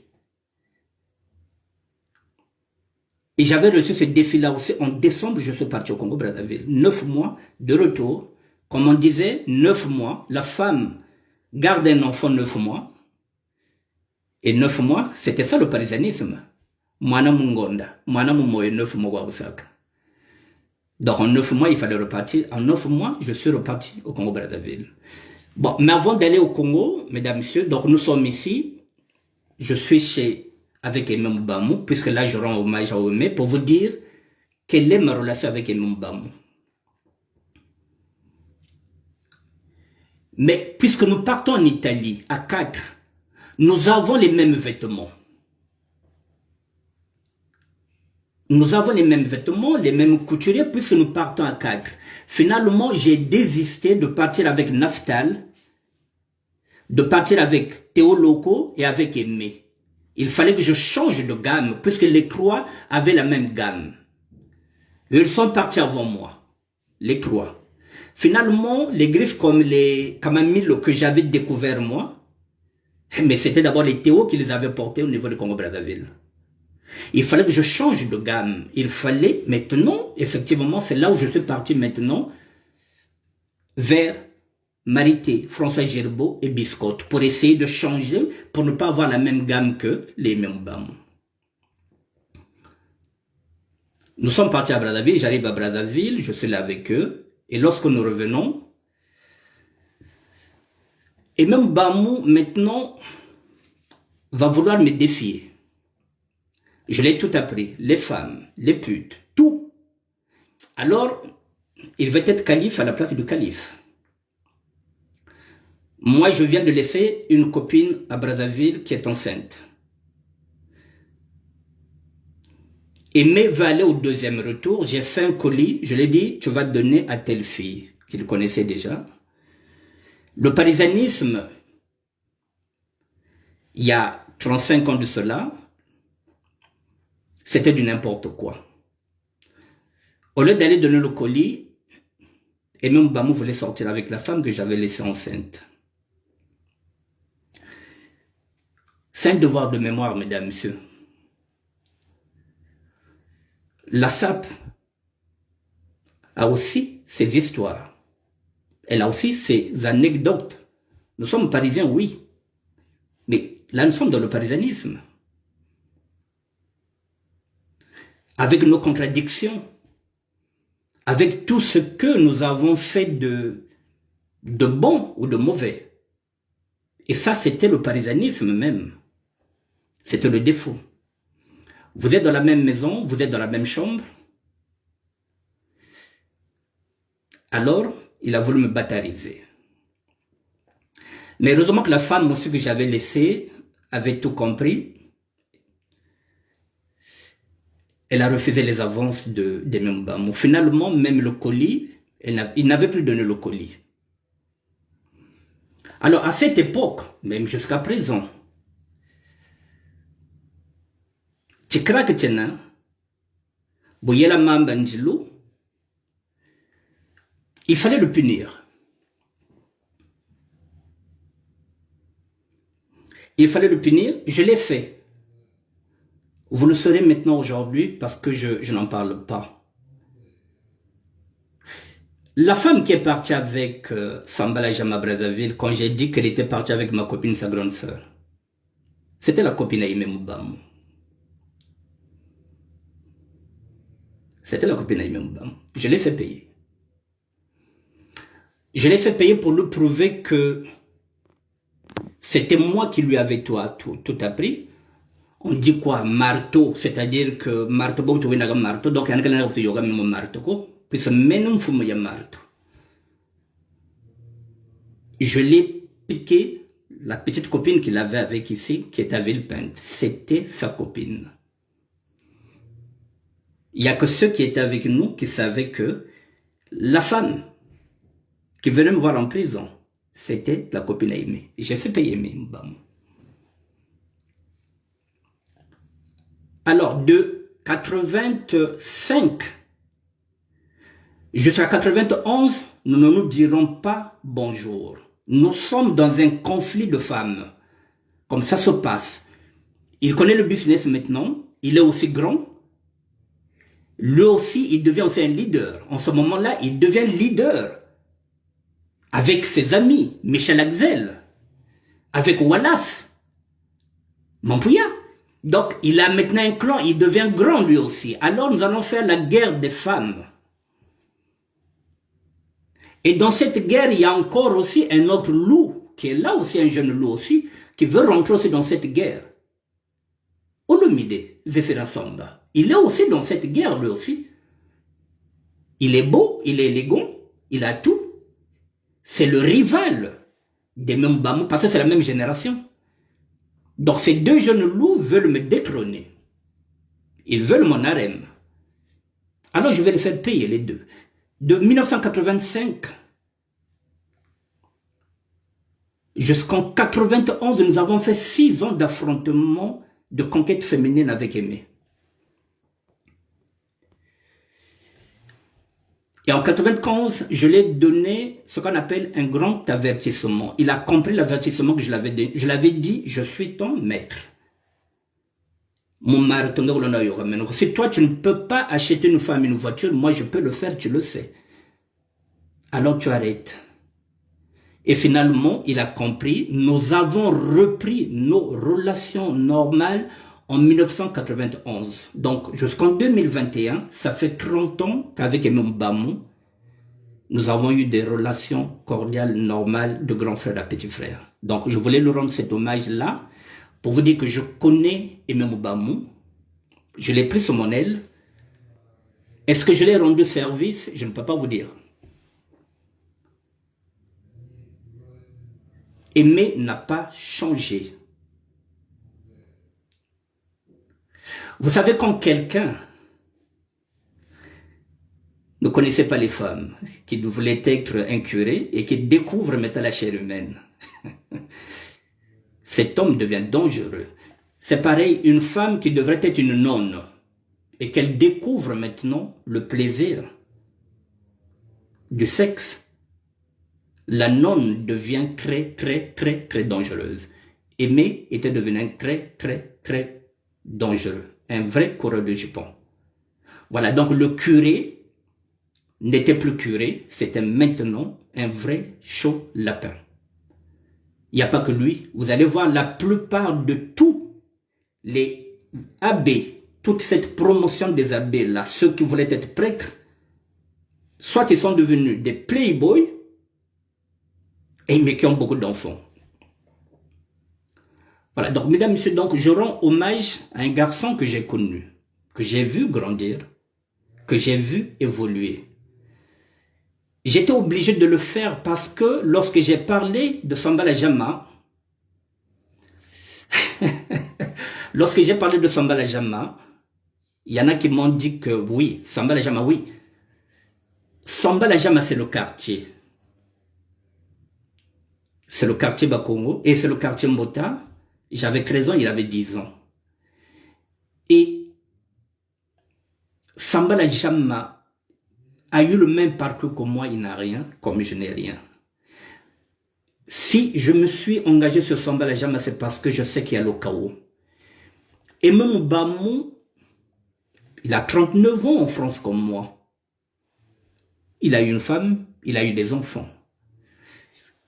[SPEAKER 1] Et j'avais reçu ce défi-là aussi. En décembre, je suis parti au Congo-Brazzaville. 9 mois de retour. Comme on disait, 9 mois. La femme garde un enfant 9 mois. Et 9 mois, c'était ça le parisianisme. Mwana mungonda. Mwana mumoye 9 mois Osaka. Donc en 9 mois, il fallait repartir. En 9 mois, je suis reparti au Congo-Brazzaville. Bon, mais avant d'aller au Congo, mesdames, messieurs, donc nous sommes ici. Je suis avec Aimé Mbamou, puisque là je rends hommage à Aimé, pour vous dire quelle est ma relation avec Aimé Mbamou. Mais puisque nous partons en Italie à 4, nous avons les mêmes vêtements. Nous avons les mêmes vêtements, les mêmes couturiers, puisque nous partons à 4. Finalement, j'ai désisté de partir avec Naftal, de partir avec Théo Loco et avec Aimé. Il fallait que je change de gamme, puisque les 3 avaient la même gamme. Et ils sont partis avant moi, les 3. Finalement, les griffes comme les Kamamilo que j'avais découvert moi, mais c'était d'abord les Théo qui les avaient portés au niveau du Congo-Brazzaville. Il fallait que je change de gamme. Il fallait maintenant, effectivement, c'est là où je suis parti maintenant, vers Marité, François Gerbeau et Biscotte, pour essayer de changer, pour ne pas avoir la même gamme que les Mbamou. Nous sommes partis à Brazzaville, j'arrive à Brazzaville, je suis là avec eux, et lorsque nous revenons, et même Mbamou, maintenant, va vouloir me défier. Je l'ai tout appris, les femmes, les putes, tout. Alors, il veut être calife à la place du calife. Moi, je viens de laisser une copine à Brazzaville qui est enceinte. Aimé va aller au deuxième retour. J'ai fait un colis. Je lui ai dit, tu vas donner à telle fille qu'il connaissait déjà. Le parisianisme, il y a 35 ans de cela, c'était du n'importe quoi. Au lieu d'aller donner le colis, Aimé Mbamou voulait sortir avec la femme que j'avais laissée enceinte. C'est un devoir de mémoire, mesdames, messieurs. La SAP a aussi ses histoires. Elle a aussi ses anecdotes. Nous sommes parisiens, oui. Mais là, nous sommes dans le parisianisme. Avec nos contradictions. Avec tout ce que nous avons fait de bon ou de mauvais. Et ça, c'était le parisianisme même. C'était le défaut. Vous êtes dans la même maison, vous êtes dans la même chambre. Alors, il a voulu me bâtariser. Mais heureusement que la femme aussi que j'avais laissée avait tout compris. Elle a refusé les avances de Mbamou. Finalement, même le colis, il n'avait plus donné le colis. Alors, à cette époque, même jusqu'à présent, Tchikrak Tchena, Bouyela Mambanjilou, il fallait le punir. Il fallait le punir, je l'ai fait. Vous le saurez maintenant aujourd'hui parce que je n'en parle pas. La femme qui est partie avec Sambala Jama Brazzaville, quand j'ai dit qu'elle était partie avec ma copine, sa grande sœur, c'était la copine Aimé Mbamou. C'était la copine d'Aimé Moubamou. Je l'ai fait payer. Je l'ai fait payer pour lui prouver que c'était moi qui lui avais tout appris. On dit quoi? Marteau, c'est-à-dire que marteau, bon, tu vois, marteau, donc il y a un aussi yoga, mais marteau, puis ça mène fume ya marteau. Je l'ai piqué, la petite copine qu'il avait avec ici, qui était à Villepinte. C'était sa copine. Il y a que ceux qui étaient avec nous qui savaient que la femme qui venait me voir en prison, c'était la copine à Aimé. J'ai fait payer Aimé Moubamou. Alors, de 85 jusqu'à 91, nous ne nous dirons pas bonjour. Nous sommes dans un conflit de femmes. Comme ça se passe. Il connaît le business maintenant. Il est aussi grand. Lui aussi, il devient aussi un leader. En ce moment-là, il devient leader. Avec ses amis, Michel Axel. Avec Wallace. Mampouya. Donc, il a maintenant un clan, il devient grand lui aussi. Alors, nous allons faire la guerre des femmes. Et dans cette guerre, il y a encore aussi un autre loup, qui est là aussi, un jeune loup aussi, qui veut rentrer aussi dans cette guerre. Olomide Zéphira Samba. Il est aussi dans cette guerre lui aussi. Il est beau, il est élégant, il a tout. C'est le rival des Moubamou, parce que c'est la même génération. Donc ces deux jeunes loups veulent me détrôner. Ils veulent mon harem. Alors je vais les faire payer les deux. De 1985 jusqu'en 91, nous avons fait 6 ans d'affrontement, de conquête féminine avec Aimé. Et en 91, je l'ai donné ce qu'on appelle un grand avertissement. Il a compris l'avertissement que je l'avais donné. Je l'avais dit, je suis ton maître. Mon mari, si toi tu ne peux pas acheter une femme, une voiture, moi je peux le faire, tu le sais. Alors tu arrêtes. Et finalement, il a compris, nous avons repris nos relations normales en 1991. Donc, jusqu'en 2021, ça fait 30 ans qu'avec Aimé Moubamou, nous avons eu des relations cordiales, normales, de grand frère à petit frère. Donc, je voulais lui rendre cet hommage-là pour vous dire que je connais Aimé Moubamou. Je l'ai pris sous mon aile. Est-ce que je l'ai rendu service? Je ne peux pas vous dire. Aimé n'a pas changé. Vous savez, quand quelqu'un ne connaissait pas les femmes, qui voulait être un curé et qui découvre maintenant la chair humaine, cet homme devient dangereux. C'est pareil, une femme qui devrait être une nonne et qu'elle découvre maintenant le plaisir du sexe, la nonne devient très, très, très, très dangereuse. Aimé était devenu très, très, très dangereux. Un vrai coureur de jupons. Voilà, donc le curé n'était plus curé, c'était maintenant un vrai chaud lapin. Il n'y a pas que lui. Vous allez voir la plupart de tous les abbés, toute cette promotion des abbés là, ceux qui voulaient être prêtres, soit ils sont devenus des playboys, mais qui ont beaucoup d'enfants. Voilà, donc mesdames, messieurs, donc je rends hommage à un garçon que j'ai connu, que j'ai vu grandir, que j'ai vu évoluer. J'étais obligé de le faire parce que lorsque j'ai parlé de Sambala Jama, lorsque j'ai parlé de Sambala Jama, il y en a qui m'ont dit que oui, Sambala Jama, oui. Sambala Jama, c'est le quartier. C'est le quartier Bakongo et c'est le quartier Mbota. J'avais 13 ans, il avait 10 ans. Et Sambala Jama a eu le même parcours que moi, il n'a rien, comme je n'ai rien. Si je me suis engagé sur Sambala Jama, c'est parce que je sais qu'il y a le chaos. Et même Bamou, il a 39 ans en France comme moi. Il a eu une femme, il a eu des enfants.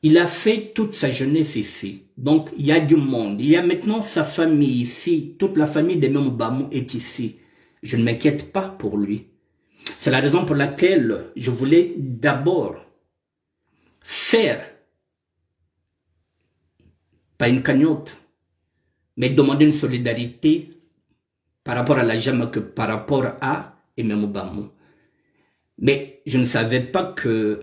[SPEAKER 1] Il a fait toute sa jeunesse ici. Donc, il y a du monde. Il y a maintenant sa famille ici. Toute la famille de Aimé Moubamou est ici. Je ne m'inquiète pas pour lui. C'est la raison pour laquelle je voulais d'abord faire, pas une cagnotte, mais demander une solidarité par rapport à la Jamaïque, par rapport à Aimé Bamou. Mais je ne savais pas que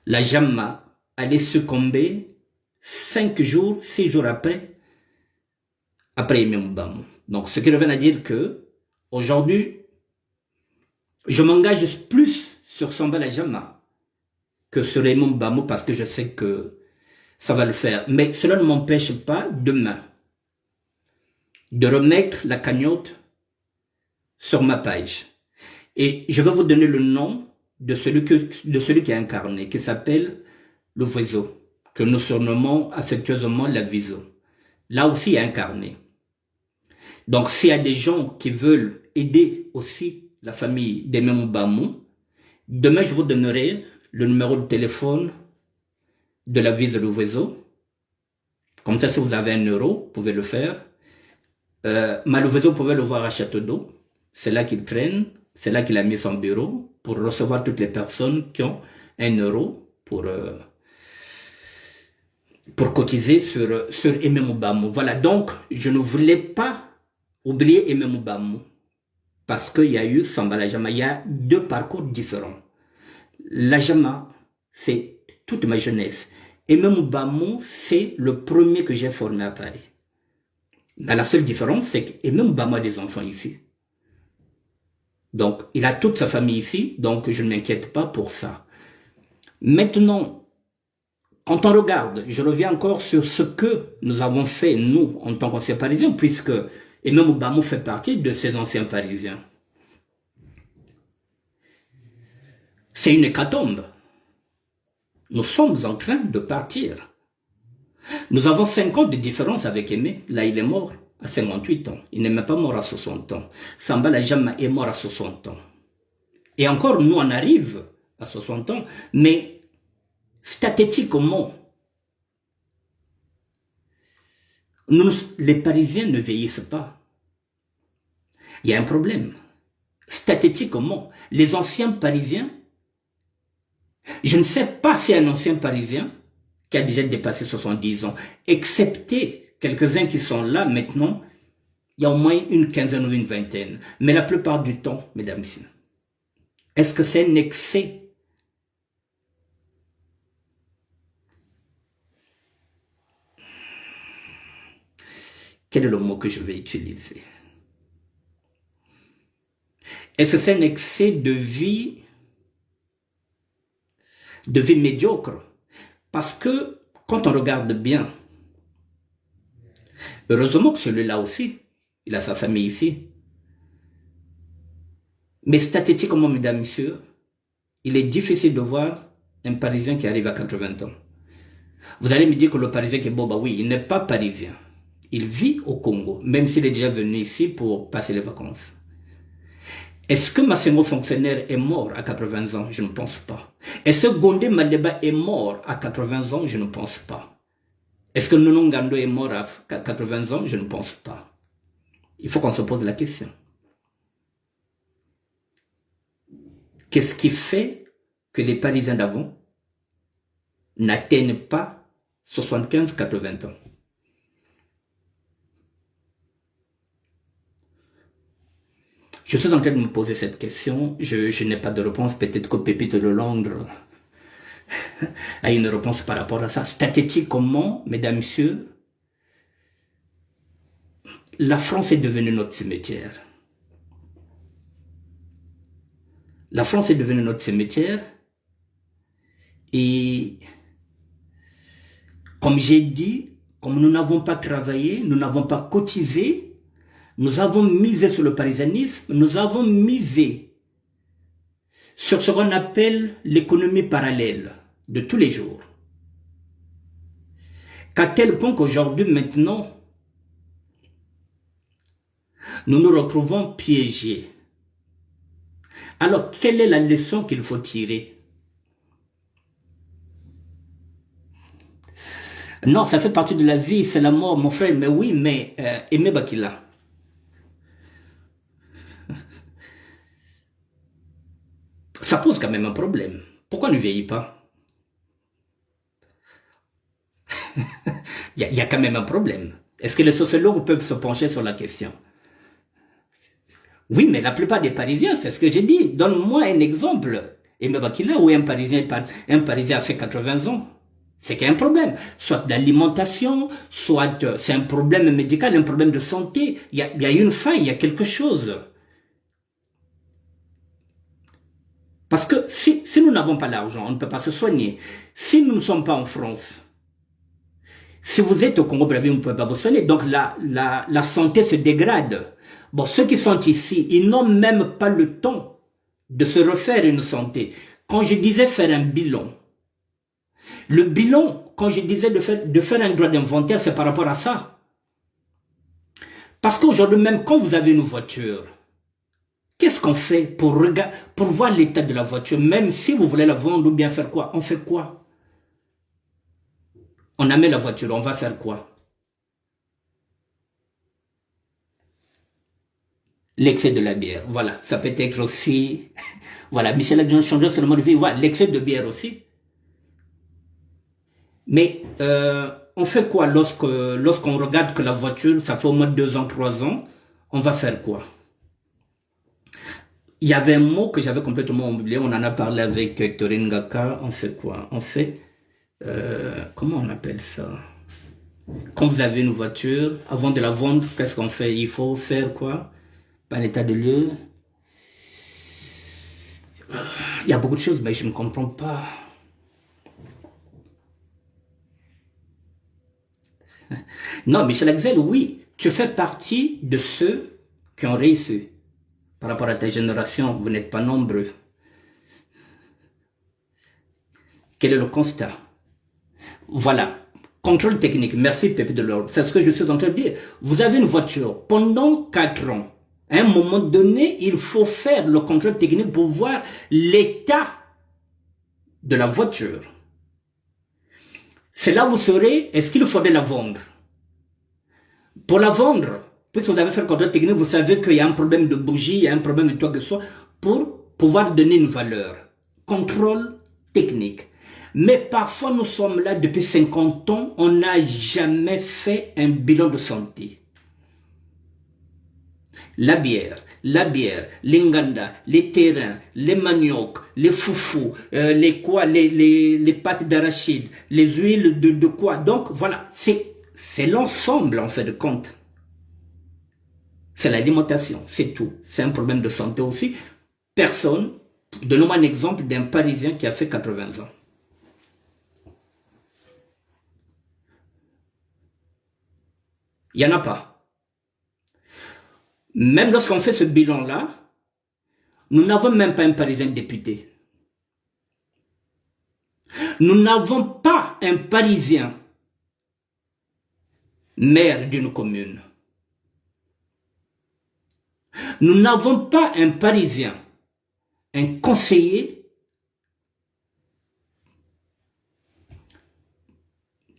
[SPEAKER 1] la Jamaïque allait succomber 5 jours, 6 jours après Aimé Bamou. Donc, ce qui revient à dire que aujourd'hui, je m'engage plus sur Samba la Jama que sur Aimé Bamou parce que je sais que ça va le faire. Mais cela ne m'empêche pas demain de remettre la cagnotte sur ma page. Et je vais vous donner le nom de celui qui a incarné, qui s'appelle le Voiseau, que nous surnommons affectueusement la Viso. Là aussi, il a incarné. Donc, s'il y a des gens qui veulent aider aussi la famille d'Aimé Bamou, demain, je vous donnerai le numéro de téléphone de la Viso le Voiseau. Comme ça, si vous avez 1 euro, vous pouvez le faire. Malouvezo pouvait le voir à Château d'Eau. C'est là qu'il traîne. C'est là qu'il a mis son bureau pour recevoir toutes les personnes qui ont 1 euro pour cotiser sur Aimé Bamou. Voilà, donc je ne voulais pas oublier Aimé Bamou parce qu'il y a eu Samba la Jama. Il y a 2 parcours différents. La Jama, c'est toute ma jeunesse. Aimé Bamou, c'est le premier que j'ai formé à Paris. Mais la seule différence, c'est qu'Aimé Bamou a des enfants ici. Donc, il a toute sa famille ici, donc je ne m'inquiète pas pour ça. Maintenant, quand on regarde, je reviens encore sur ce que nous avons fait, nous, en tant qu'anciens Parisiens, puisque Aimé Bamou fait partie de ces anciens Parisiens. C'est une hécatombe. Nous sommes en train de partir. Nous avons 5 ans de différence avec Aimé. Là, il est mort à 58 ans. Il n'est même pas mort à 60 ans. Samba la Jama est mort à 60 ans. Et encore, nous, on arrive à 60 ans. Mais statistiquement, les Parisiens ne vieillissent pas. Il y a un problème. Statistiquement, les anciens Parisiens, je ne sais pas si un ancien Parisien qui a déjà dépassé 70 ans, excepté quelques-uns qui sont là maintenant, il y a au moins une quinzaine ou une vingtaine. Mais la plupart du temps, mesdames et messieurs, est-ce que c'est un excès? Quel est le mot que je vais utiliser? Est-ce que c'est un excès de vie médiocre? Parce que, quand on regarde bien, heureusement que celui-là aussi, il a sa famille ici. Mais statistiquement, mesdames et messieurs, il est difficile de voir un Parisien qui arrive à 80 ans. Vous allez me dire que le Parisien qui est bon, bah oui, il n'est pas parisien. Il vit au Congo, même s'il est déjà venu ici pour passer les vacances. Est-ce que Massengo fonctionnaire est mort à 80 ans? Je ne pense pas. Est-ce que Gondé Madeba est mort à 80 ans? Je ne pense pas. Est-ce que Nono Ngando est mort à 80 ans? Je ne pense pas. Il faut qu'on se pose la question. Qu'est-ce qui fait que les Parisiens d'avant n'atteignent pas 75-80 ans? Je suis en train de me poser cette question. Je n'ai pas de réponse. Peut-être que Pépite de Londres a une réponse par rapport à ça. Statistiquement, mesdames, messieurs, la France est devenue notre cimetière. La France est devenue notre cimetière. Et comme j'ai dit, comme nous n'avons pas travaillé, nous n'avons pas cotisé, nous avons misé sur le parisianisme, nous avons misé sur ce qu'on appelle l'économie parallèle de tous les jours. Qu'à tel point qu'aujourd'hui, maintenant, nous nous retrouvons piégés. Alors, quelle est la leçon qu'il faut tirer? Non, ça fait partie de la vie, c'est la mort, mon frère. Mais oui, mais Aimé Bakila. ça pose quand même un problème. Pourquoi on ne vieillit pas? Il y a quand même un problème. Est-ce que les sociologues peuvent se pencher sur la question? Oui, mais la plupart des Parisiens, c'est ce que j'ai dit. Donne-moi un exemple. Et Mbakila, où un Parisien a fait 80 ans. C'est qu'il y a un problème. Soit d'alimentation, soit c'est un problème médical, un problème de santé. Il y a une faille, il y a quelque chose. Parce que si nous n'avons pas l'argent, on ne peut pas se soigner. Si nous ne sommes pas en France, si vous êtes au Congo Brazzaville, vous ne pouvez pas vous soigner. Donc la santé se dégrade. Bon, ceux qui sont ici, ils n'ont même pas le temps de se refaire une santé. Quand je disais faire un bilan, le bilan, quand je disais de faire un droit d'inventaire, c'est par rapport à ça. Parce qu'aujourd'hui même, quand vous avez une voiture, qu'est-ce qu'on fait pour voir l'état de la voiture? Même si vous voulez la vendre ou bien faire quoi? On fait quoi? On amène la voiture, on va faire quoi? L'excès de la bière, voilà, ça peut être aussi, voilà, Michel a changé seulement de vie, voilà, l'excès de bière aussi. Mais on fait quoi lorsqu'on regarde que la voiture, ça fait au moins 2 ans, 3 ans, on va faire quoi? Il y avait un mot que j'avais complètement oublié, on en a parlé avec Torine Ngaka, on fait quoi? On fait, comment on appelle ça? Quand vous avez une voiture, avant de la vendre, qu'est-ce qu'on fait? Il faut faire quoi? Pas un état de lieu. Il y a beaucoup de choses, mais je ne comprends pas. Non, Michel Axel, oui, tu fais partie de ceux qui ont réussi. Par rapport à ta génération, vous n'êtes pas nombreux. Quel est le constat? Voilà. Contrôle technique. Merci, Pépé de l'Ordre. C'est ce que je suis en train de dire. Vous avez une voiture pendant 4 ans. À un moment donné, il faut faire le contrôle technique pour voir l'état de la voiture. C'est là où vous saurez, est-ce qu'il faudrait la vendre? Pour la vendre, puisque vous avez fait le contrôle technique, vous savez qu'il y a un problème de bougie, il y a un problème de quoi que ce soit, pour pouvoir donner une valeur. Contrôle technique. Mais parfois, nous sommes là depuis 50 ans, on n'a jamais fait un bilan de santé. La bière, l'inganda, les terrains, les maniocs, les foufous, les pâtes d'arachide, les huiles de quoi. Donc, voilà, c'est l'ensemble, en fait, de compte. C'est l'alimentation, c'est tout. C'est un problème de santé aussi. Personne, donnons-moi un exemple d'un Parisien qui a fait 80 ans. Il n'y en a pas. Même lorsqu'on fait ce bilan-là, nous n'avons même pas un Parisien député. Nous n'avons pas un Parisien maire d'une commune. Nous n'avons pas un Parisien, un conseiller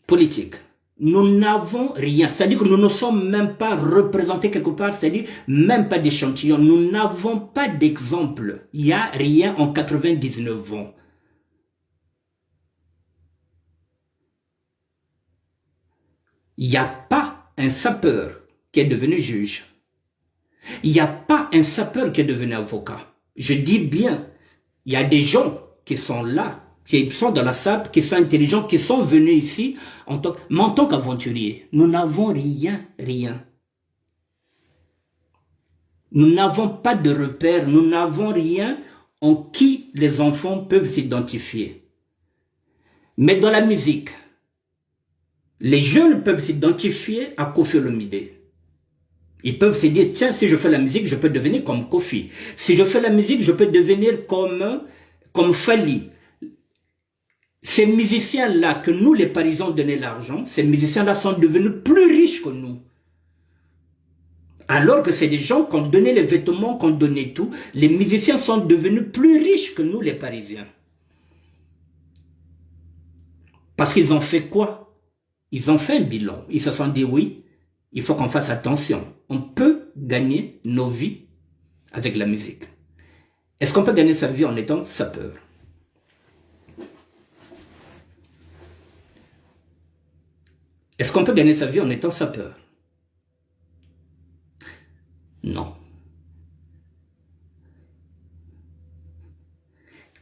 [SPEAKER 1] politique. Nous n'avons rien. C'est-à-dire que nous ne sommes même pas représentés quelque part, c'est-à-dire même pas d'échantillon. Nous n'avons pas d'exemple. Il n'y a rien en 99 ans. Il n'y a pas un sapeur qui est devenu juge. Il n'y a pas un sapeur qui est devenu avocat. Je dis bien, il y a des gens qui sont là, qui sont dans la SAP, qui sont intelligents, qui sont venus ici, mais en tant qu'aventuriers, nous n'avons rien. Nous n'avons pas de repères, nous n'avons rien en qui les enfants peuvent s'identifier. Mais dans la musique, les jeunes peuvent s'identifier à Koffi Olomide. Ils peuvent se dire, tiens, si je fais la musique, je peux devenir comme Koffi. Si je fais la musique, je peux devenir comme Fally. Ces musiciens-là, que nous, les Parisiens, ont donné l'argent, ces musiciens-là sont devenus plus riches que nous. Alors que c'est des gens qui ont donné les vêtements, qui ont donné tout. Les musiciens sont devenus plus riches que nous, les Parisiens. Parce qu'ils ont fait quoi? Ils ont fait un bilan. Ils se sont dit, oui, il faut qu'on fasse attention. On peut gagner nos vies avec la musique. Est-ce qu'on peut gagner sa vie en étant sapeur? Est-ce qu'on peut gagner sa vie en étant sapeur? Non.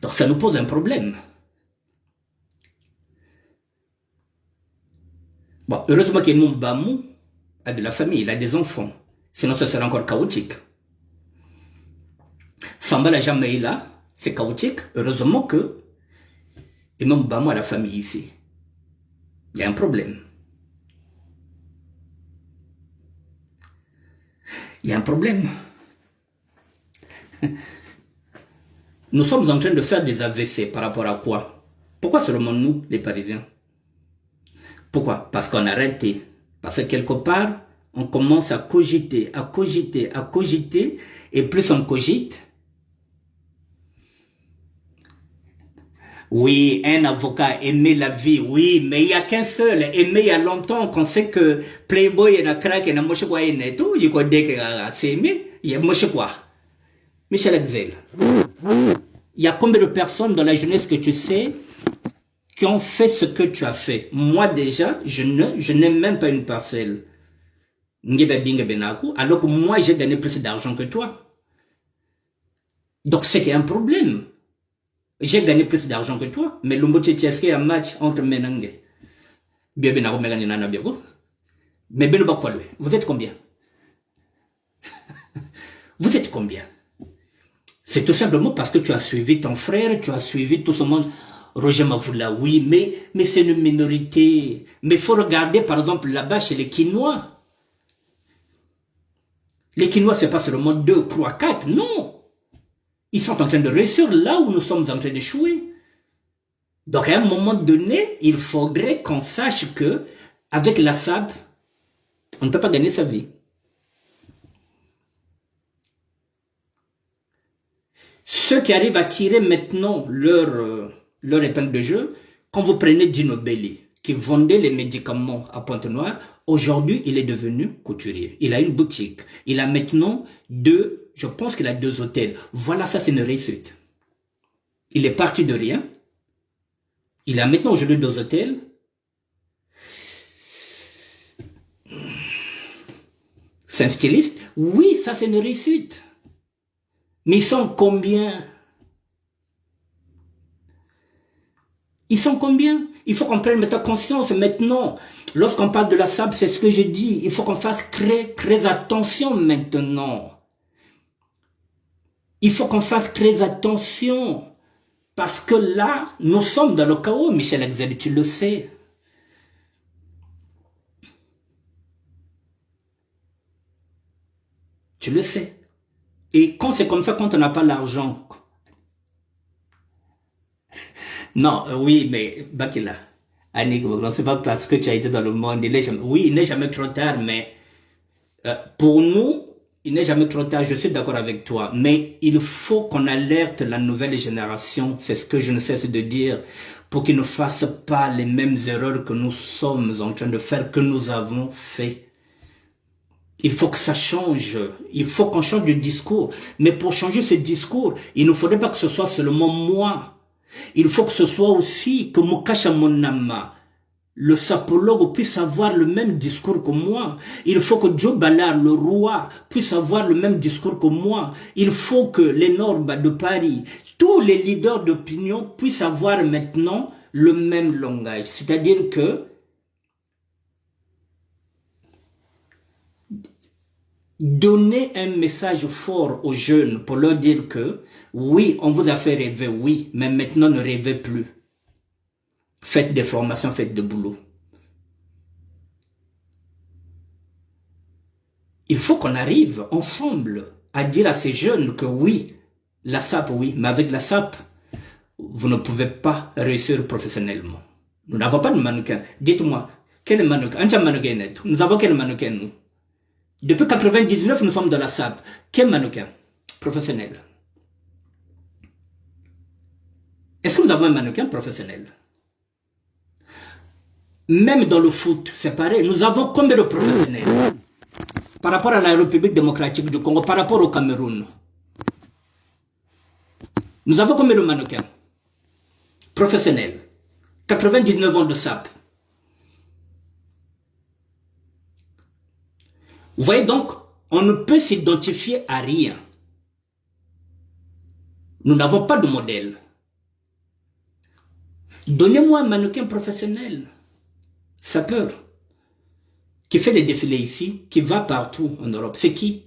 [SPEAKER 1] Donc ça nous pose un problème. Bon, heureusement que mon Bamou a de la famille, il a des enfants. Sinon, ce serait encore chaotique. Samba la jamais là, c'est chaotique. Heureusement que Imam Bamou a la famille ici. Il y a un problème. Il y a un problème. Nous sommes en train de faire des AVC par rapport à quoi? Pourquoi seulement nous, les Parisiens? Pourquoi? Parce qu'on a arrêté. Parce que quelque part, on commence à cogiter, et plus on cogite. Oui, un avocat aimer la vie, oui, mais il n'y a qu'un seul. Aimer il y a longtemps qu'on sait que Playboy et la crack et la moche quoi et tout, il y a des c'est aimé, il y a moche quoi. Michel Axel, il y a combien de personnes dans la jeunesse que tu sais qui ont fait ce que tu as fait? Moi déjà, je n'ai même pas une parcelle. Alors que moi j'ai gagné plus d'argent que toi. Donc c'est qu'il y a un problème. J'ai gagné plus d'argent que toi, mais le mot est un match entre Menangue. Mais vous êtes combien? Vous êtes combien? C'est tout simplement parce que tu as suivi ton frère, tu as suivi tout ce monde. Roger Mavoula, oui, mais c'est une minorité. Mais il faut regarder par exemple là-bas chez les Quinois. Les Quinois, c'est pas seulement 2, 3, 4, non. Ils sont en train de réussir là où nous sommes en train d'échouer. Donc à un moment donné, il faudrait qu'on sache que avec la SAP, on ne peut pas gagner sa vie. Ceux qui arrivent à tirer maintenant leur épingle de jeu, quand vous prenez Dino Belli, qui vendait les médicaments à Pointe-Noire, aujourd'hui il est devenu couturier. Il a une boutique. Il a maintenant je pense qu'il a 2 hôtels. Voilà, ça c'est une réussite. Il est parti de rien. Il a maintenant aujourd'hui 2 hôtels. C'est un styliste. Oui, ça c'est une réussite. Mais ils sont combien? Ils sont combien? Il faut qu'on prenne notre conscience maintenant. Lorsqu'on parle de la SAP, c'est ce que je dis. Il faut qu'on fasse très attention maintenant. Il faut qu'on fasse très attention. Parce que là, nous sommes dans le chaos, Michel Axel, tu le sais. Tu le sais. Et quand c'est comme ça, quand on n'a pas l'argent. Non, oui, mais Bakila, Annick, c'est pas parce que tu as été dans le monde. Oui, il n'est jamais trop tard, mais pour nous, il n'est jamais trop tard, je suis d'accord avec toi, mais il faut qu'on alerte la nouvelle génération, c'est ce que je ne cesse de dire, pour qu'ils ne fassent pas les mêmes erreurs que nous sommes en train de faire, que nous avons fait. Il faut que ça change, il faut qu'on change de discours, mais pour changer ce discours, il ne faudrait pas que ce soit seulement moi, il faut que ce soit aussi que Mokasha Monama, le sapologue puisse avoir le même discours que moi. Il faut que Joe Ballard, le roi, puisse avoir le même discours que moi. Il faut que les Norba de Paris, tous les leaders d'opinion puissent avoir maintenant le même langage. C'est-à-dire que donner un message fort aux jeunes pour leur dire que oui, on vous a fait rêver, oui, mais maintenant ne rêvez plus. Faites des formations, faites de boulot. Il faut qu'on arrive ensemble à dire à ces jeunes que oui, la SAP, oui, mais avec la SAP, vous ne pouvez pas réussir professionnellement. Nous n'avons pas de mannequin. Dites-moi, quel mannequin? Nous avons quel mannequin, nous? Depuis 99, nous sommes dans la SAP. Quel mannequin professionnel? Est-ce que nous avons un mannequin professionnel? Même dans le foot, c'est pareil. Nous avons combien de professionnels? Par rapport à la République démocratique du Congo, par rapport au Cameroun. Nous avons combien de mannequins professionnels? 99 ans de SAP. Vous voyez donc, on ne peut s'identifier à rien. Nous n'avons pas de modèle. Donnez-moi un mannequin professionnel, sapeur, qui fait des défilés ici, qui va partout en Europe. C'est qui?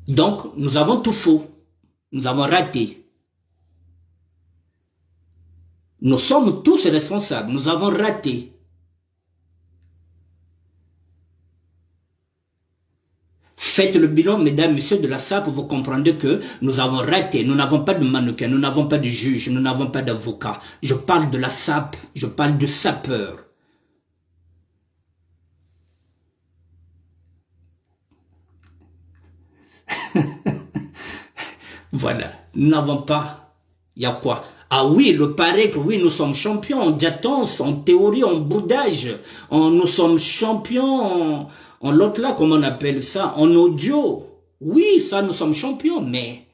[SPEAKER 1] Donc, nous avons tout faux. Nous avons raté. Nous sommes tous responsables. Nous avons raté. Faites le bilan, mesdames, messieurs de la SAP, vous comprendrez que nous avons raté. Nous n'avons pas de mannequin, nous n'avons pas de juge, nous n'avons pas d'avocat. Je parle de la SAP, je parle du sapeur. Voilà, nous n'avons pas. Il y a quoi? Ah oui, il paraît que oui, nous sommes champions en diatonce, en théorie, en boudage. Nous sommes champions en l'autre là, comment on appelle ça? En audio. Oui, ça, nous sommes champions, mais...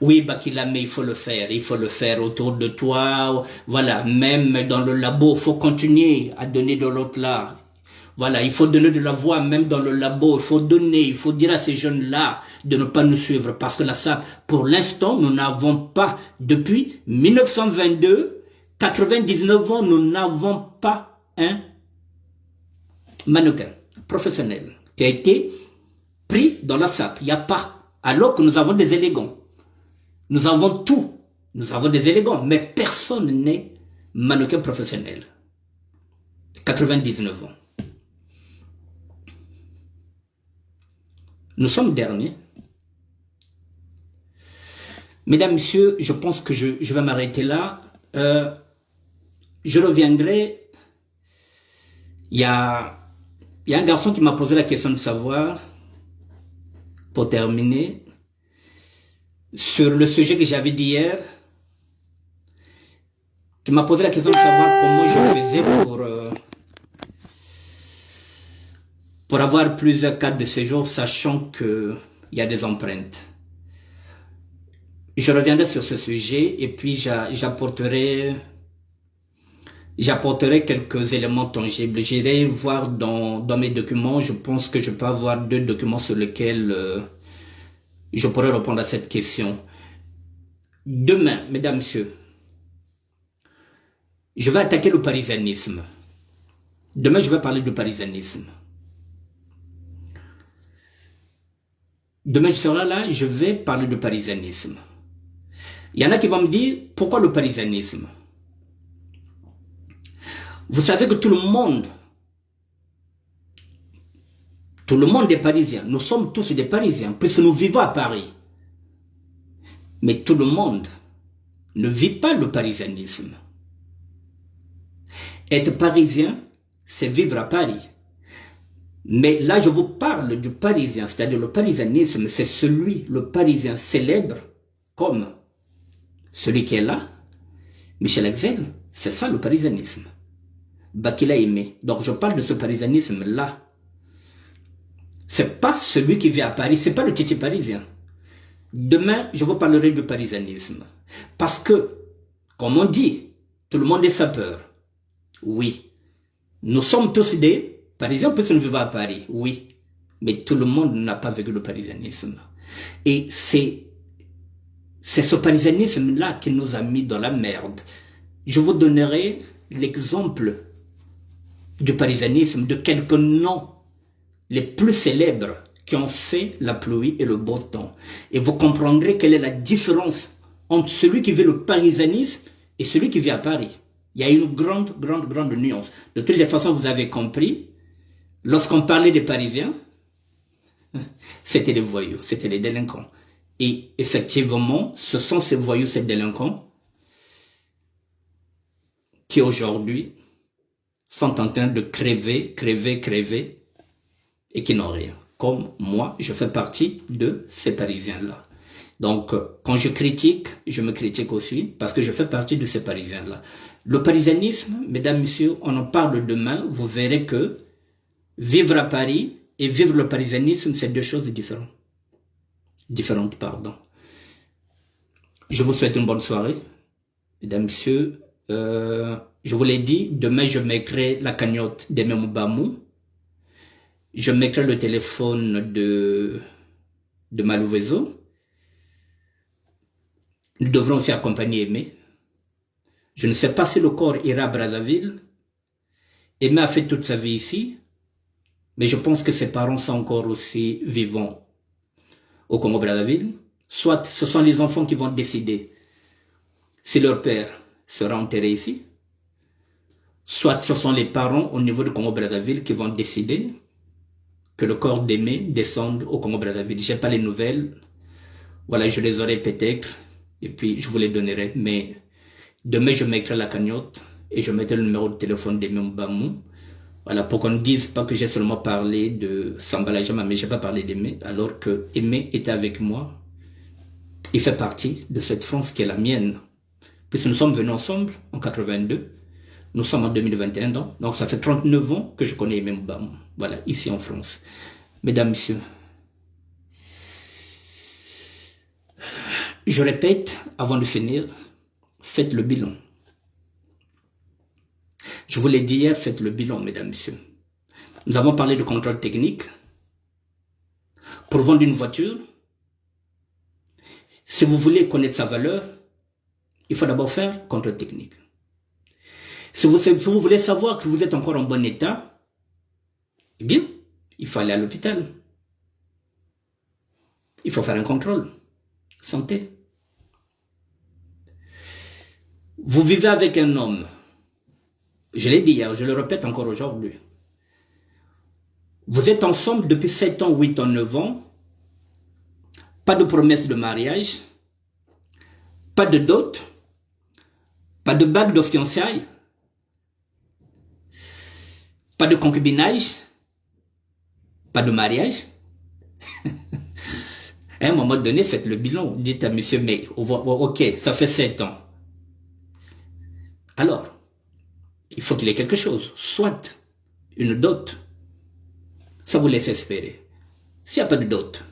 [SPEAKER 1] Oui, Bakila, mais il faut le faire autour de toi. Voilà, même dans le labo, il faut continuer à donner de l'autre là. Voilà, il faut donner de la voix même dans le labo, il faut donner, il faut dire à ces jeunes-là de ne pas nous suivre parce que là, ça, pour l'instant, nous n'avons pas, depuis 1922, 99 ans, nous n'avons pas un mannequin professionnel qui a été pris dans la SAP. Il n'y a pas, alors que nous avons des élégants. Nous avons tout. Nous avons des élégants, mais personne n'est mannequin professionnel. 99 ans. Nous sommes derniers. Mesdames, messieurs, je pense que je vais m'arrêter là. Je reviendrai. Il y a un garçon qui m'a posé la question de savoir, pour terminer, sur le sujet que j'avais dit hier, qui m'a posé la question de savoir comment je faisais pour avoir plusieurs cartes de séjour, sachant qu'il y a des empreintes. Je reviendrai sur ce sujet et puis j'apporterai quelques éléments tangibles. J'irai voir dans mes documents, je pense que je peux avoir 2 documents sur lesquels je pourrais répondre à cette question. Demain, mesdames, messieurs, je vais attaquer le parisianisme. Demain, je vais parler du parisianisme. Demain, je serai là, je vais parler du parisianisme. Il y en a qui vont me dire, pourquoi le parisianisme? Vous savez que tout le monde est parisien. Nous sommes tous des Parisiens, puisque nous vivons à Paris. Mais tout le monde ne vit pas le parisianisme. Être parisien, c'est vivre à Paris. Mais là, je vous parle du parisien, c'est-à-dire le parisianisme, c'est le parisien célèbre, comme celui qui est là, Michel Axel, c'est ça le parisianisme. Bakila aimé. Donc je parle de ce parisianisme-là. C'est pas celui qui vit à Paris, c'est pas le titi parisien. Demain, je vous parlerai du parisianisme. Parce que, comme on dit, tout le monde est sapeur. Oui. Nous sommes tous des Parisiens, puisque nous vivons à Paris. Oui. Mais tout le monde n'a pas vécu le parisianisme. Et c'est ce parisianisme-là qui nous a mis dans la merde. Je vous donnerai l'exemple du parisianisme, de quelques noms les plus célèbres qui ont fait la pluie et le beau temps. Et vous comprendrez quelle est la différence entre celui qui vit le parisianisme et celui qui vit à Paris. Il y a une grande nuance. De toutes les façons, vous avez compris, lorsqu'on parlait des Parisiens, c'était des voyous, c'était des délinquants. Et effectivement, ce sont ces voyous, ces délinquants, qui aujourd'hui sont en train de crever, et qui n'ont rien. Comme moi, je fais partie de ces Parisiens-là. Donc, quand je critique, je me critique aussi, parce que je fais partie de ces Parisiens-là. Le parisianisme, mesdames, messieurs, on en parle demain, vous verrez que vivre à Paris, et vivre le parisianisme, c'est deux choses différentes. Différentes, pardon. Je vous souhaite une bonne soirée, mesdames, messieurs. Je vous l'ai dit, demain je mettrai la cagnotte d'Aimé Moubamou. Je mettrai le téléphone de Malouvezo. Nous devrons aussi accompagner Aimé. Je ne sais pas si le corps ira à Brazzaville. Aimé a fait toute sa vie ici, mais je pense que ses parents sont encore aussi vivants au Congo-Brazzaville. Soit ce sont les enfants qui vont décider si leur père sera enterré ici, soit ce sont les parents au niveau du Congo-Brazzaville qui vont décider que le corps d'Aimé descende au Congo-Brazzaville. Je n'ai pas les nouvelles, voilà, je les aurai peut-être, et puis je vous les donnerai, mais demain je mettrai la cagnotte et je mettrai le numéro de téléphone d'Aimé Moubamou. Voilà, pour qu'on ne dise pas que j'ai seulement parlé de Sambala Jama, mais je n'ai pas parlé d'Aimé, alors que Aimé était avec moi. Il fait partie de cette France qui est la mienne. Puisque nous sommes venus ensemble en 82, nous sommes en 2021, donc ça fait 39 ans que je connais Aimé Moubamou. Voilà, ici en France. Mesdames, messieurs, je répète, avant de finir, faites le bilan. Je vous l'ai dit hier, faites le bilan, mesdames, messieurs. Nous avons parlé de contrôle technique. Pour vendre une voiture, si vous voulez connaître sa valeur, il faut d'abord faire contrôle technique. Si vous voulez savoir que vous êtes encore en bon état, eh bien, il faut aller à l'hôpital. Il faut faire un contrôle. Santé. Vous vivez avec un homme. Je l'ai dit hier, je le répète encore aujourd'hui. Vous êtes ensemble depuis 7 ans, 8 ans, 9 ans. Pas de promesse de mariage. Pas de dot. Pas de bague de fiançailles. Pas de concubinage. Pas de mariage. À un moment donné, faites le bilan. Dites à monsieur, mais ok, ça fait 7 ans. Alors, il faut qu'il ait quelque chose. Soit une dot. Ça vous laisse espérer. S'il n'y a pas de dot,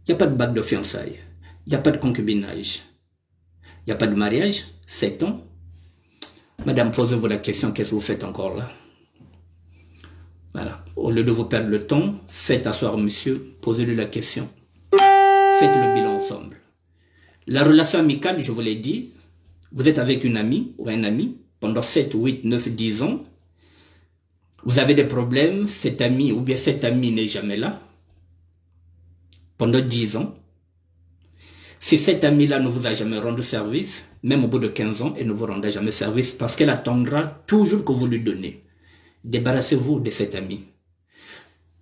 [SPEAKER 1] il n'y a pas de bague de fiançailles, il n'y a pas de concubinage, il n'y a pas de mariage, 7 ans. Madame, posez-vous la question, qu'est-ce que vous faites encore là? Voilà. Au lieu de vous perdre le temps, faites asseoir monsieur, posez-lui la question. Faites le bilan ensemble. La relation amicale, je vous l'ai dit, vous êtes avec une amie ou un ami pendant 7, 8, 9, 10 ans. Vous avez des problèmes, cet ami ou bien cette amie n'est jamais là. Pendant 10 ans. Si cette amie-là ne vous a jamais rendu service, même au bout de 15 ans, elle ne vous rendra jamais service parce qu'elle attendra toujours que vous lui donnez. Débarrassez-vous de cette amie.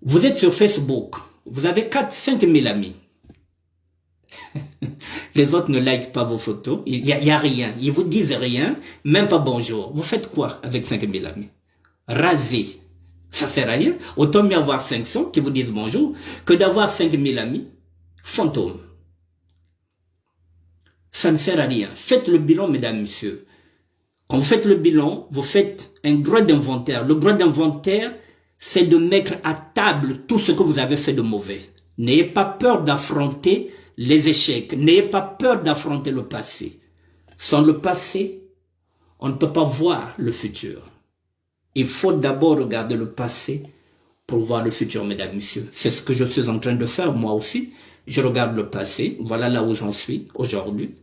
[SPEAKER 1] Vous êtes sur Facebook, vous avez 4, 5 000 amis. Les autres ne likent pas vos photos, il n'y a rien, ils vous disent rien, même pas bonjour. Vous faites quoi avec 5 000 amis? Rasé. Ça sert à rien. Autant mieux avoir 500 qui vous disent bonjour que d'avoir 5 000 amis fantômes. Ça ne sert à rien. Faites le bilan, mesdames, messieurs. Quand vous faites le bilan, vous faites un droit d'inventaire. Le droit d'inventaire, c'est de mettre à table tout ce que vous avez fait de mauvais. N'ayez pas peur d'affronter les échecs. N'ayez pas peur d'affronter le passé. Sans le passé, on ne peut pas voir le futur. Il faut d'abord regarder le passé pour voir le futur, mesdames, messieurs. C'est ce que je suis en train de faire, moi aussi. Je regarde le passé. Voilà là où j'en suis aujourd'hui.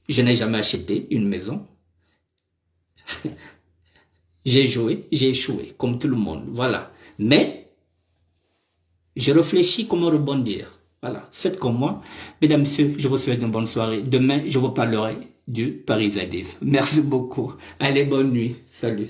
[SPEAKER 1] Je n'ai jamais acheté une maison. J'ai joué, j'ai échoué, comme tout le monde. Voilà. Mais, je réfléchis comment rebondir. Voilà. Faites comme moi. Mesdames, messieurs, je vous souhaite une bonne soirée. Demain, je vous parlerai du parisianisme. Merci beaucoup. Allez, bonne nuit. Salut.